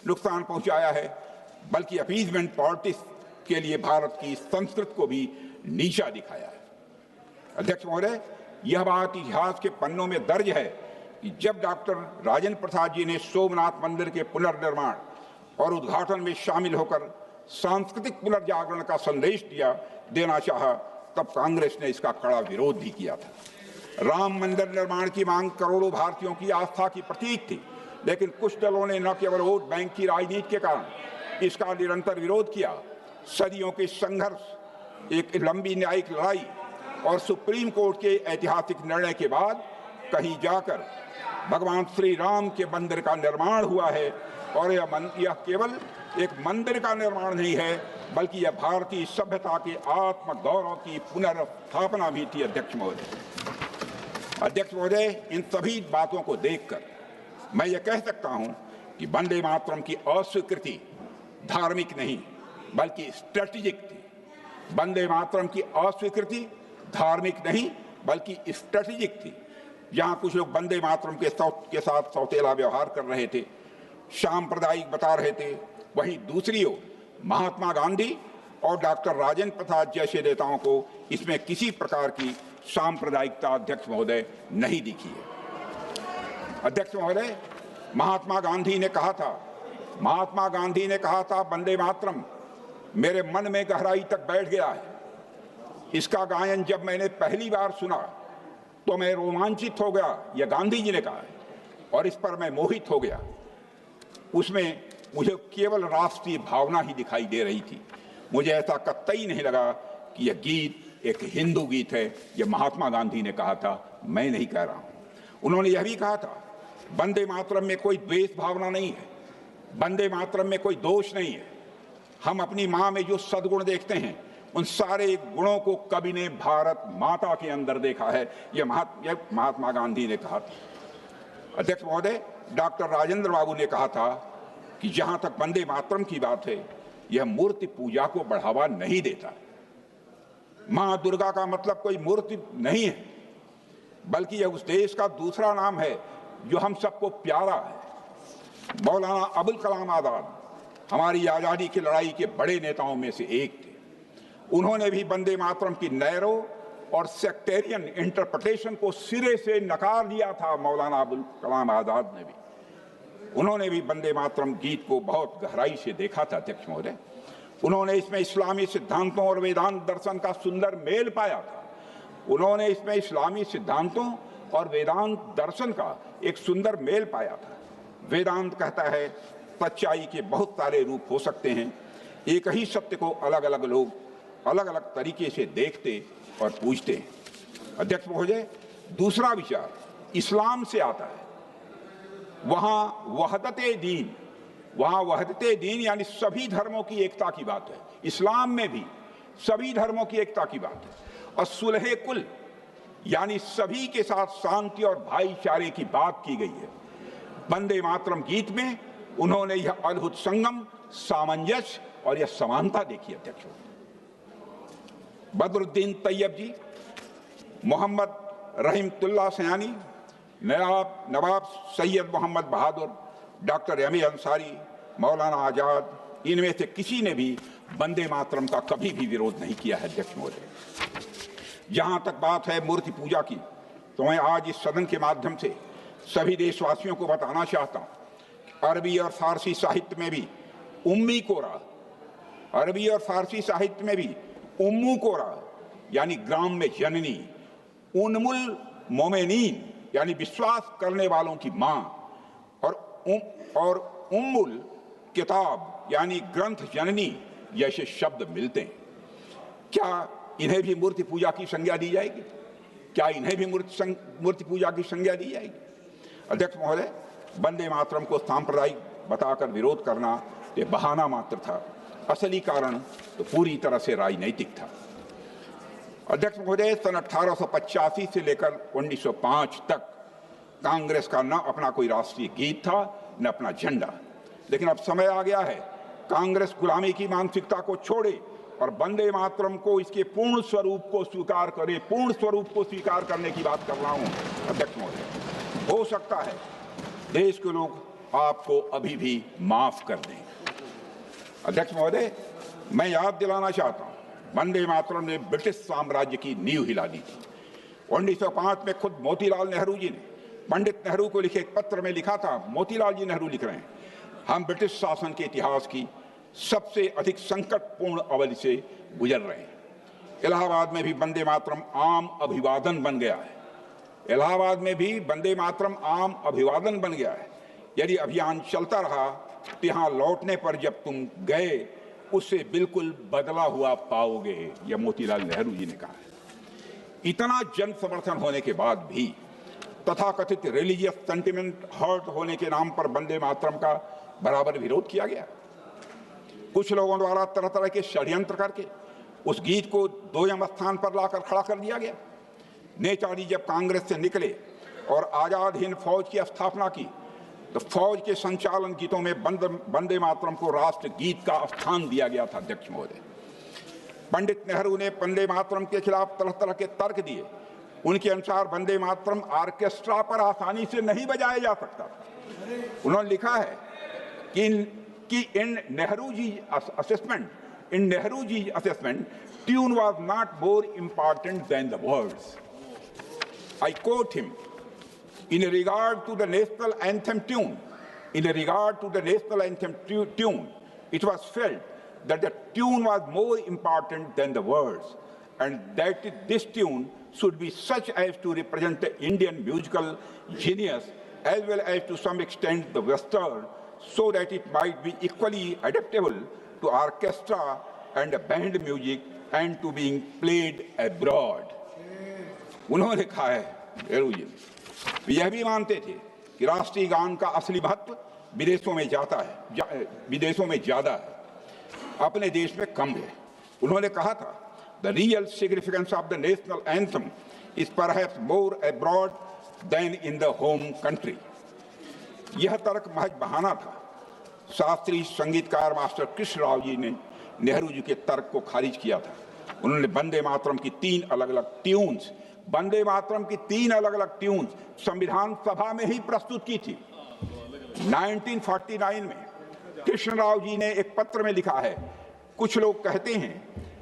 Speaker 2: नुकसान पहुंचाया है, बल्कि अपीजमेंट पॉलिटिक्स के लिए भारत की संस्कृति को भी नीचा दिखाया है। अध्यक्ष महोदय, यह बात इतिहास के पन्नों में दर्ज है कि जब डॉक्टर राजेंद्र प्रसाद जी ने सोमनाथ मंदिर के पुनर्निर्माण और उद्घाटन में शामिल होकर सांस्कृतिक पुनर्जागरण का संदेश देना चाहा, तब कांग्रेस ने इसका कड़ा विरोध भी किया था। राम मंदिर निर्माण की मांग करोड़ों भारतीयों की आस्था की प्रतीक थी, लेकिन कुछ दलों ने न केवल वोट बैंक की राजनीति के कारण इसका निरंतर विरोध किया। सदियों के संघर्ष, एक लंबी न्यायिक लड़ाई और सुप्रीम कोर्ट के ऐतिहासिक निर्णय के बाद कहीं जाकर भगवान श्री राम के मंदिर का निर्माण हुआ है। और यह केवल एक मंदिर का निर्माण नहीं है, बल्कि यह भारतीय सभ्यता के आत्मगौरव की पुनर्स्थापना भी थी। अध्यक्ष महोदय, इन सभी बातों को देखकर मैं ये कह सकता हूं कि वंदे मातरम की अस्वीकृति धार्मिक नहीं बल्कि स्ट्रेटेजिक थी। वंदे मातरम की अस्वीकृति धार्मिक नहीं बल्कि स्ट्रेटेजिक थी। जहां कुछ लोग वंदे मातरम के साथ सौतेला व्यवहार कर रहे थे, सांप्रदायिक बता रहे थे, वहीं दूसरी ओर महात्मा गांधी और डॉक्टर राजेंद्र प्रसाद जैसे नेताओं को इसमें किसी प्रकार की सांप्रदायिकता अध्यक्ष महोदय नहीं दिखी है। अध्यक्ष महोदय, महात्मा गांधी ने कहा था वंदे मातरम मेरे मन में गहराई तक बैठ गया है। इसका गायन जब मैंने पहली बार सुना तो मैं रोमांचित हो गया, यह गांधी जी ने कहा है, और इस पर मैं मोहित हो गया। उसमें मुझे केवल राष्ट्रीय भावना ही दिखाई दे रही थी। मुझे ऐसा कतई नहीं लगा कि यह गीत एक हिंदू गीत है। यह महात्मा गांधी ने कहा था, मैं नहीं कह रहा हूं। उन्होंने यह भी कहा था वंदे मातरम में कोई द्वेष भावना नहीं है, वंदे मातरम में कोई दोष नहीं है। हम अपनी मां में जो सद्गुण देखते हैं उन सारे गुणों को कवि ने भारत माता के अंदर देखा है। यह महात्मा गांधी ने कहा था। अध्यक्ष महोदय, डॉक्टर राजेंद्र बाबू ने कहा था कि जहां तक वंदे मातरम की बात है, यह मूर्ति पूजा को बढ़ावा नहीं देता। मां दुर्गा का मतलब कोई मूर्ति नहीं है, बल्कि यह उस देश का दूसरा नाम है जो हम सबको प्यारा है। मौलाना अबुल कलाम आजाद हमारी आजादी की लड़ाई के बड़े नेताओं में से एक थे। उन्होंने भी वंदे मातरम की नैरो और सेक्टेरियन इंटरप्रिटेशन को सिरे से नकार दिया था। मौलाना अबुल कलाम आजाद ने भी, उन्होंने भी वंदे मातरम गीत को बहुत गहराई से देखा था। अध्यक्ष महोदय, उन्होंने इसमें इस्लामी सिद्धांतों और वेदांत दर्शन का सुंदर मेल पाया था। उन्होंने इसमें इस्लामी सिद्धांतों और वेदांत दर्शन का एक सुंदर मेल पाया था। वेदांत कहता है सच्चाई के बहुत सारे रूप हो सकते हैं, एक ही सत्य को अलग अलग लोग अलग अलग तरीके से देखते और पूछते हैं। अध्यक्ष महोदय, दूसरा विचार इस्लाम से आता है। वहां वहदते दीन यानी सभी धर्मों की एकता की बात है। इस्लाम में भी सभी धर्मों की एकता की बात है। और सुलह कुल यानी सभी के साथ शांति और भाईचारे की बात की गई है। वंदे मातरम गीत में उन्होंने यह अद्भुत संगम, सामंजस्य और यह समानता देखी। अध्यक्ष बदरुद्दीन तैयब जी मोहम्मद रहीमतुल्लाह सयानी, नवाब सैयद मोहम्मद बहादुर, doctor M A Ansari, Maulana Azad, इनमें से किसी ने भी वंदे मातरम का कभी भी विरोध नहीं किया है। अध्यक्ष महोदय, जहां तक बात है मूर्ति पूजा की, तो मैं आज इस सदन के माध्यम से सभी देशवासियों को बताना चाहता हूं, अरबी और फारसी साहित्य में भी उम्मी कोरा, अरबी और फारसी साहित्य में भी उम्मू कोरा यानी ग्राम में जननी, उन्मुल मोमेनीन यानी विश्वास करने वालों की मां, और उम्मुल किताब यानी ग्रंथ जननी जैसे शब्द मिलते हैं। क्या इन्हें भी मूर्ति पूजा की संज्ञा दी जाएगी? क्या इन्हें भी मूर्ति पूजा की संज्ञा दी जाएगी? अध्यक्ष महोदय, वंदे मातरम को सांप्रदायिक बताकर विरोध करना ये बहाना मात्र था, असली कारण तो पूरी तरह से राजनैतिक था। अध्यक्ष महोदय, सन 1885 से लेकर 1905 तक कांग्रेस का न अपना कोई राष्ट्रीय गीत था न अपना झंडा, लेकिन अब समय आ गया है कांग्रेस गुलामी की मानसिकता को छोड़े और वंदे मातरम को इसके पूर्ण स्वरूप को स्वीकार करे। पूर्ण स्वरूप को स्वीकार करने की बात कर रहा हूं अध्यक्ष महोदय। हो सकता है देश के लोग आपको अभी भी माफ कर दें। अध्यक्ष महोदय, मैं याद दिलाना चाहता हूं, वंदे मातरम ने ब्रिटिश साम्राज्य की नींव हिला दी थी। 1905 में खुद मोतीलाल नेहरू जी ने पंडित नेहरू को लिखे एक पत्र में लिखा था, मोतीलाल जी नेहरू लिख रहे हैं, हम ब्रिटिश शासन के इतिहास की सबसे अधिक संकटपूर्ण अवधि से गुजर रहे हैं। इलाहाबाद में भी वंदे मातरम आम अभिवादन बन गया है। इलाहाबाद में भी वंदे मातरम आम अभिवादन बन गया है। यदि अभियान चलता रहा तो यहां लौटने पर जब तुम गए उससे बिल्कुल बदला हुआ पाओगे, यह मोतीलाल नेहरू जी ने कहा है। इतना जन समर्थन होने के बाद भी तथाकथित रिलीजियस सेंटिमेंट हर्ट होने के नाम पर वंदे मातरम का बराबर विरोध किया गया। कुछ लोगों द्वारा तरह तरह के षड्यंत्र करके उस गीत को 2वें स्थान पर लाकर खड़ा कर दिया गया। नेताजी जब कांग्रेस से निकले और आजाद हिंद फौज की स्थापना की तो फौज के संचालन गीतों में वंदे मातरम को राष्ट्र गीत का स्थान दिया गया था। अध्यक्ष महोदय, पंडित नेहरू ने वंदे मातरम के खिलाफ तरह तरह के तर्क दिए। उनके अनुसार वंदे मातरम ऑर्केस्ट्रा पर आसानी से नहीं बजाया जा सकता। उन्होंने लिखा है कि in Nehru ji assessment tune was not more important than the words. I quote him, in regard to the national anthem tune, it was felt that the tune was more important than the words, and that this tune should be such as to represent the Indian musical genius as well as to some extent the Western, so that it might be equally adaptable to orchestra and band music and to being played abroad. उन्होंने कहा है नेहरू जी, यह भी मानते थे कि राष्ट्रीय गान का असली महत्व विदेशों में जाता है, विदेशों में ज्यादा है, अपने देश में कम है। उन्होंने कहा था, the real significance of the national anthem is perhaps more abroad than in the home country. यह तर्क महज बहाना था। शास्त्रीय संगीतकार मास्टर कृष्ण राव जी ने नेहरू जी के तर्क को खारिज किया था। उन्होंने वंदे मातरम की 3 अलग-अलग ट्यून्स, वंदे मातरम की 3 अलग-अलग ट्यून्स संविधान सभा में ही प्रस्तुत की थी। 1949 में कृष्ण राव जी ने एक पत्र में लिखा है, कुछ लोग कहते हैं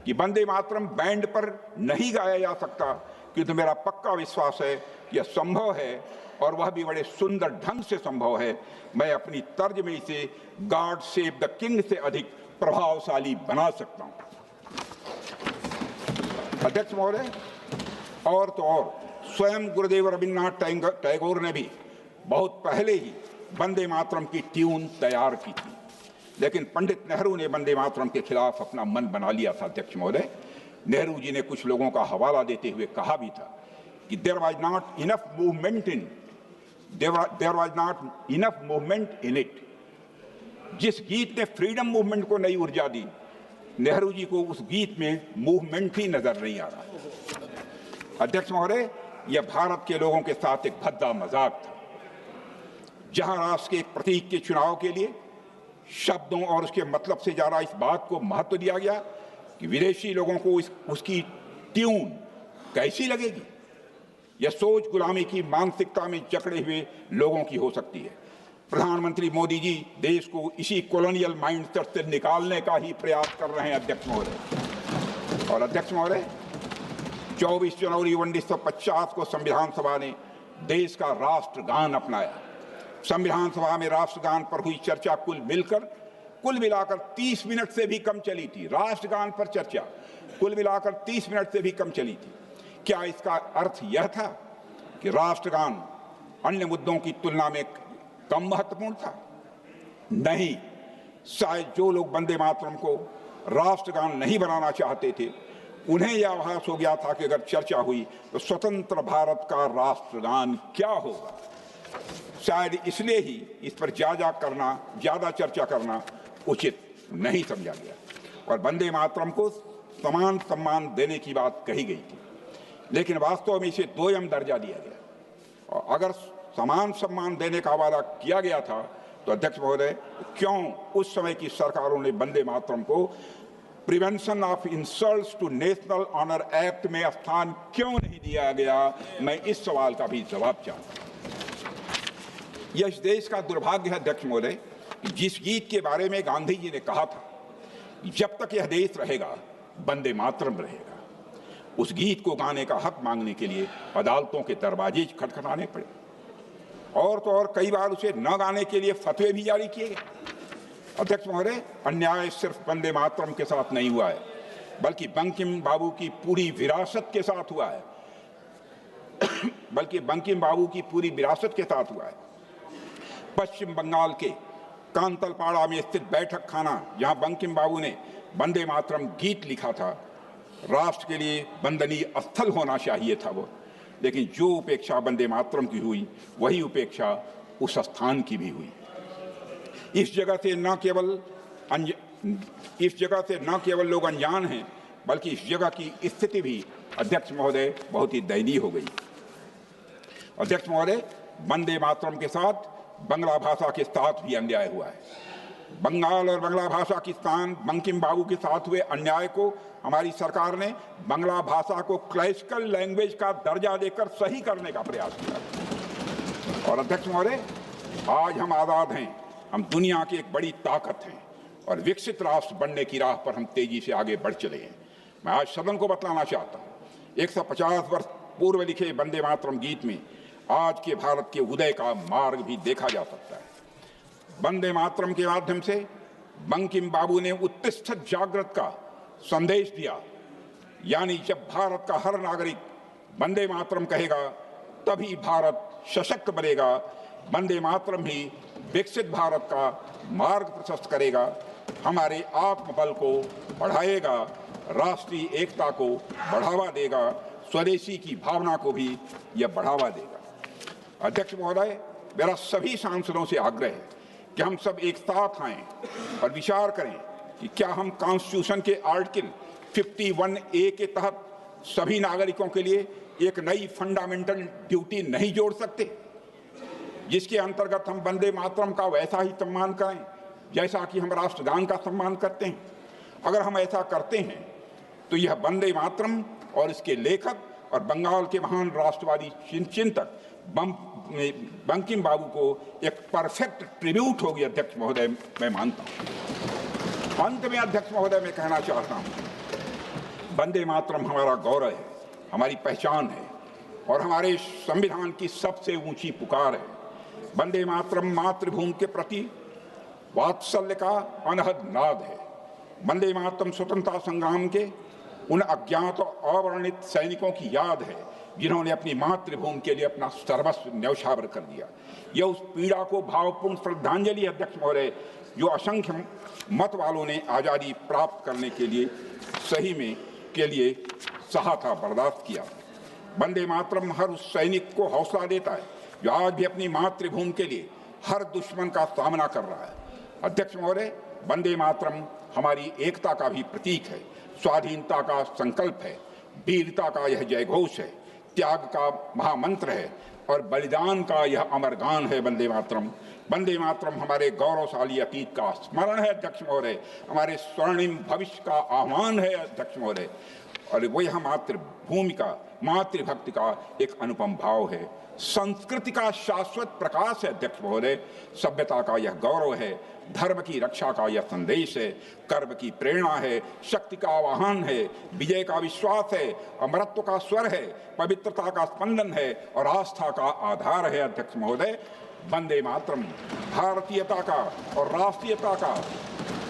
Speaker 2: कि वंदे मातरम बैंड पर नहीं गाया जा सकता, किंतु मेरा पक्का विश्वास है यह संभव है और वह भी बड़े सुंदर ढंग से संभव है। मैं अपनी तर्ज में इसे गॉड सेव द किंग से अधिक प्रभावशाली बना सकता हूं। अध्यक्ष महोदय, और तो और स्वयं गुरुदेव रविन्द्रनाथ टैगोर ने भी बहुत पहले ही वंदे मातरम की ट्यून तैयार की थी, लेकिन पंडित नेहरू ने वंदे मातरम के खिलाफ अपना मन बना लिया था। अध्यक्ष महोदय, नेहरू जी ने कुछ लोगों का हवाला देते हुए कहा भी था कि there was not enough movement in it. जिस गीत ने फ्रीडम मूवमेंट को नई ऊर्जा दी, नेहरू जी को उस गीत में मूवमेंट ही नजर नहीं आ रहा। अध्यक्ष महोदय, यह भारत के लोगों के साथ एक भद्दा मजाक था, जहां राष्ट्र के एक प्रतीक के चुनाव के लिए शब्दों और उसके मतलब से ज्यादा इस बात को महत्व दिया गया कि विदेशी लोगों को उसकी ट्यून कैसी लगेगी, यह सोच गुलामी की मानसिकता में जकड़े हुए लोगों की हो सकती है। प्रधानमंत्री मोदी जी देश को इसी कॉलोनियल माइंडसेट से निकालने का ही प्रयास कर रहे हैं अध्यक्ष महोदय। और अध्यक्ष महोदय, 24 जनवरी 1950 को संविधान सभा ने देश का राष्ट्रगान अपनाया। संविधान सभा में राष्ट्रगान पर हुई चर्चा कुल मिलाकर 30 मिनट से भी कम चली थी। राष्ट्रगान पर चर्चा कुल मिलाकर 30 मिनट से भी कम चली थी। क्या इसका अर्थ यह था कि राष्ट्रगान अन्य मुद्दों की तुलना में कम महत्वपूर्ण था? नहीं, शायद जो लोग वंदे मातरम को राष्ट्रगान नहीं बनाना चाहते थे, उन्हें यह आभास हो गया था कि अगर चर्चा हुई तो स्वतंत्र भारत का राष्ट्रगान क्या होगा। शायद इसलिए ही इस पर ज्यादा चर्चा करना उचित नहीं समझा गया और वंदे मातरम को समान सम्मान देने की बात कही गई थी, लेकिन वास्तव में इसे दोयम दर्जा दिया गया। और अगर समान सम्मान देने का वादा किया गया था तो अध्यक्ष महोदय, क्यों उस समय की सरकारों ने वंदे मातरम को prevention of insults to national honour act में स्थान क्यों नहीं दिया गया? मैं इस सवाल का भी जवाब चाहता हूं। यह इस देश का दुर्भाग्य है अध्यक्ष महोदय, जिस गीत के बारे में गांधी जी ने कहा था कि जब तक यह देश रहेगा वंदे मातरम रहेगा, उस गीत को गाने का हक मांगने के लिए अदालतों के दरवाजे खटखटाने पड़े और तो और कई बार उसे न गाने के लिए फतवे भी जारी किए गए। अध्यक्ष महोदय, अन्याय सिर्फ वंदे मातरम के साथ नहीं हुआ है, बल्कि बंकिम बाबू की पूरी विरासत के साथ हुआ है पश्चिम बंगाल के कांतलपाड़ा में स्थित बैठक खाना, जहां बंकिम बाबू ने वंदे मातरम गीत लिखा था, राष्ट्र के लिए वंदनीय स्थल होना चाहिए था वो, लेकिन जो उपेक्षा वंदे मातरम की हुई वही उपेक्षा उस स्थान की भी हुई। इस जगह से न केवल लोग अनजान हैं, बल्कि इस जगह की स्थिति भी अध्यक्ष महोदय बहुत ही दयनीय हो गई। अध्यक्ष महोदय, वंदे मातरम के साथ बंगला भाषा के साथ भी अन्याय हुआ है। बंगाल और बंगला भाषा की स्थान बंकिम बाबू के साथ हुए अन्याय को हमारी सरकार ने बंगला भाषा को क्लासिकल लैंग्वेज का दर्जा देकर सही करने का प्रयास किया। और अध्यक्ष महोदय, आज हम आजाद हैं, हम दुनिया की एक बड़ी ताकत हैं और विकसित राष्ट्र बनने की राह पर हम तेजी से आगे बढ़ चले हैं। मैं आज सदन को बतलाना चाहता हूँ, 150 वर्ष पूर्व लिखे वंदे मातरम गीत में आज के भारत के उदय का मार्ग भी देखा जा सकता है। वंदे मातरम के माध्यम से बंकिम बाबू ने उत्तिष्ठ जागृत का संदेश दिया, यानी जब भारत का हर नागरिक वंदे मातरम कहेगा तभी भारत सशक्त बनेगा। वंदे मातरम ही विकसित भारत का मार्ग प्रशस्त करेगा, हमारे आत्मबल को बढ़ाएगा, राष्ट्रीय एकता को बढ़ावा देगा, स्वदेशी की भावना को भी यह बढ़ावा देगा। अध्यक्ष महोदय, मेरा सभी सांसदों से आग्रह है कि हम सब एक साथ आएं और विचार करें कि क्या हम कॉन्स्टिट्यूशन के आर्टिकल 51A के तहत सभी नागरिकों के लिए एक नई फंडामेंटल ड्यूटी नहीं जोड़ सकते, जिसके अंतर्गत हम वंदे मातरम का वैसा ही सम्मान करें जैसा कि हम राष्ट्रगान का सम्मान करते हैं। अगर हम ऐसा करते हैं तो यह वंदे मातरम और इसके लेखक और बंगाल के महान राष्ट्रवादी चिंतक बंकिम बाबू को एक परफेक्ट ट्रिब्यूट होगी। अध्यक्ष महोदय, मैं मानता हूं। अंत में अध्यक्ष महोदय, मैं कहना चाहता हूं, वंदे मातरम हमारा गौरव है, हमारी पहचान है और हमारे संविधान की सबसे ऊंची पुकार है। वंदे मातरम मातृभूमि के प्रति वात्सल्य का अनहद नाद है। वंदे मातरम स्वतंत्रता संग्राम के उन अज्ञात और अवर्णित सैनिकों की याद है जिन्होंने अपनी मातृभूमि के लिए अपना सर्वस्व न्यौछावर कर दिया। यह उस पीड़ा को भावपूर्ण श्रद्धांजलि अध्यक्ष महोदय, जो असंख्य मत वालों ने आज़ादी प्राप्त करने के लिए सहा था, बर्दाश्त किया। वंदे मातरम हर उस सैनिक को हौसला देता है जो आज भी अपनी मातृभूमि के लिए हर दुश्मन का सामना कर रहा है। अध्यक्ष महोदय, वंदे मातरम हमारी एकता का भी प्रतीक है, स्वाधीनता का संकल्प है, वीरता का यह जयघोष है, त्याग का महामंत्र है और बलिदान का यह अमर गान है। वंदे मातरम हमारे गौरवशाली अतीत का स्मरण है अध्यक्ष महोदय, हमारे स्वर्णिम भविष्य का आह्वान है अध्यक्ष महोदय। और वो यहाँ मातृभूमि का, मातृभक्ति का एक अनुपम भाव है। संस्कृति का शाश्वत प्रकाश है अध्यक्ष महोदय, सभ्यता का यह गौरव है, धर्म की रक्षा का यह संदेश है, कर्म की प्रेरणा है, शक्ति का आह्वान है, विजय का विश्वास है, अमरत्व का स्वर है, पवित्रता का स्पंदन है और आस्था का आधार है अध्यक्ष महोदय। वंदे मातरम भारतीयता का और राष्ट्रीयता का,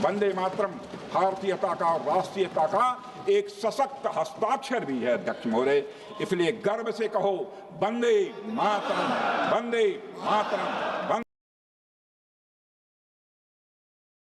Speaker 2: वंदे मातरम भारतीयता का और राष्ट्रीयता का एक सशक्त हस्ताक्षर भी है अध्यक्ष महोदय। इसलिए गर्व से कहो वंदे मातरम, वंदे मातरम, वंदे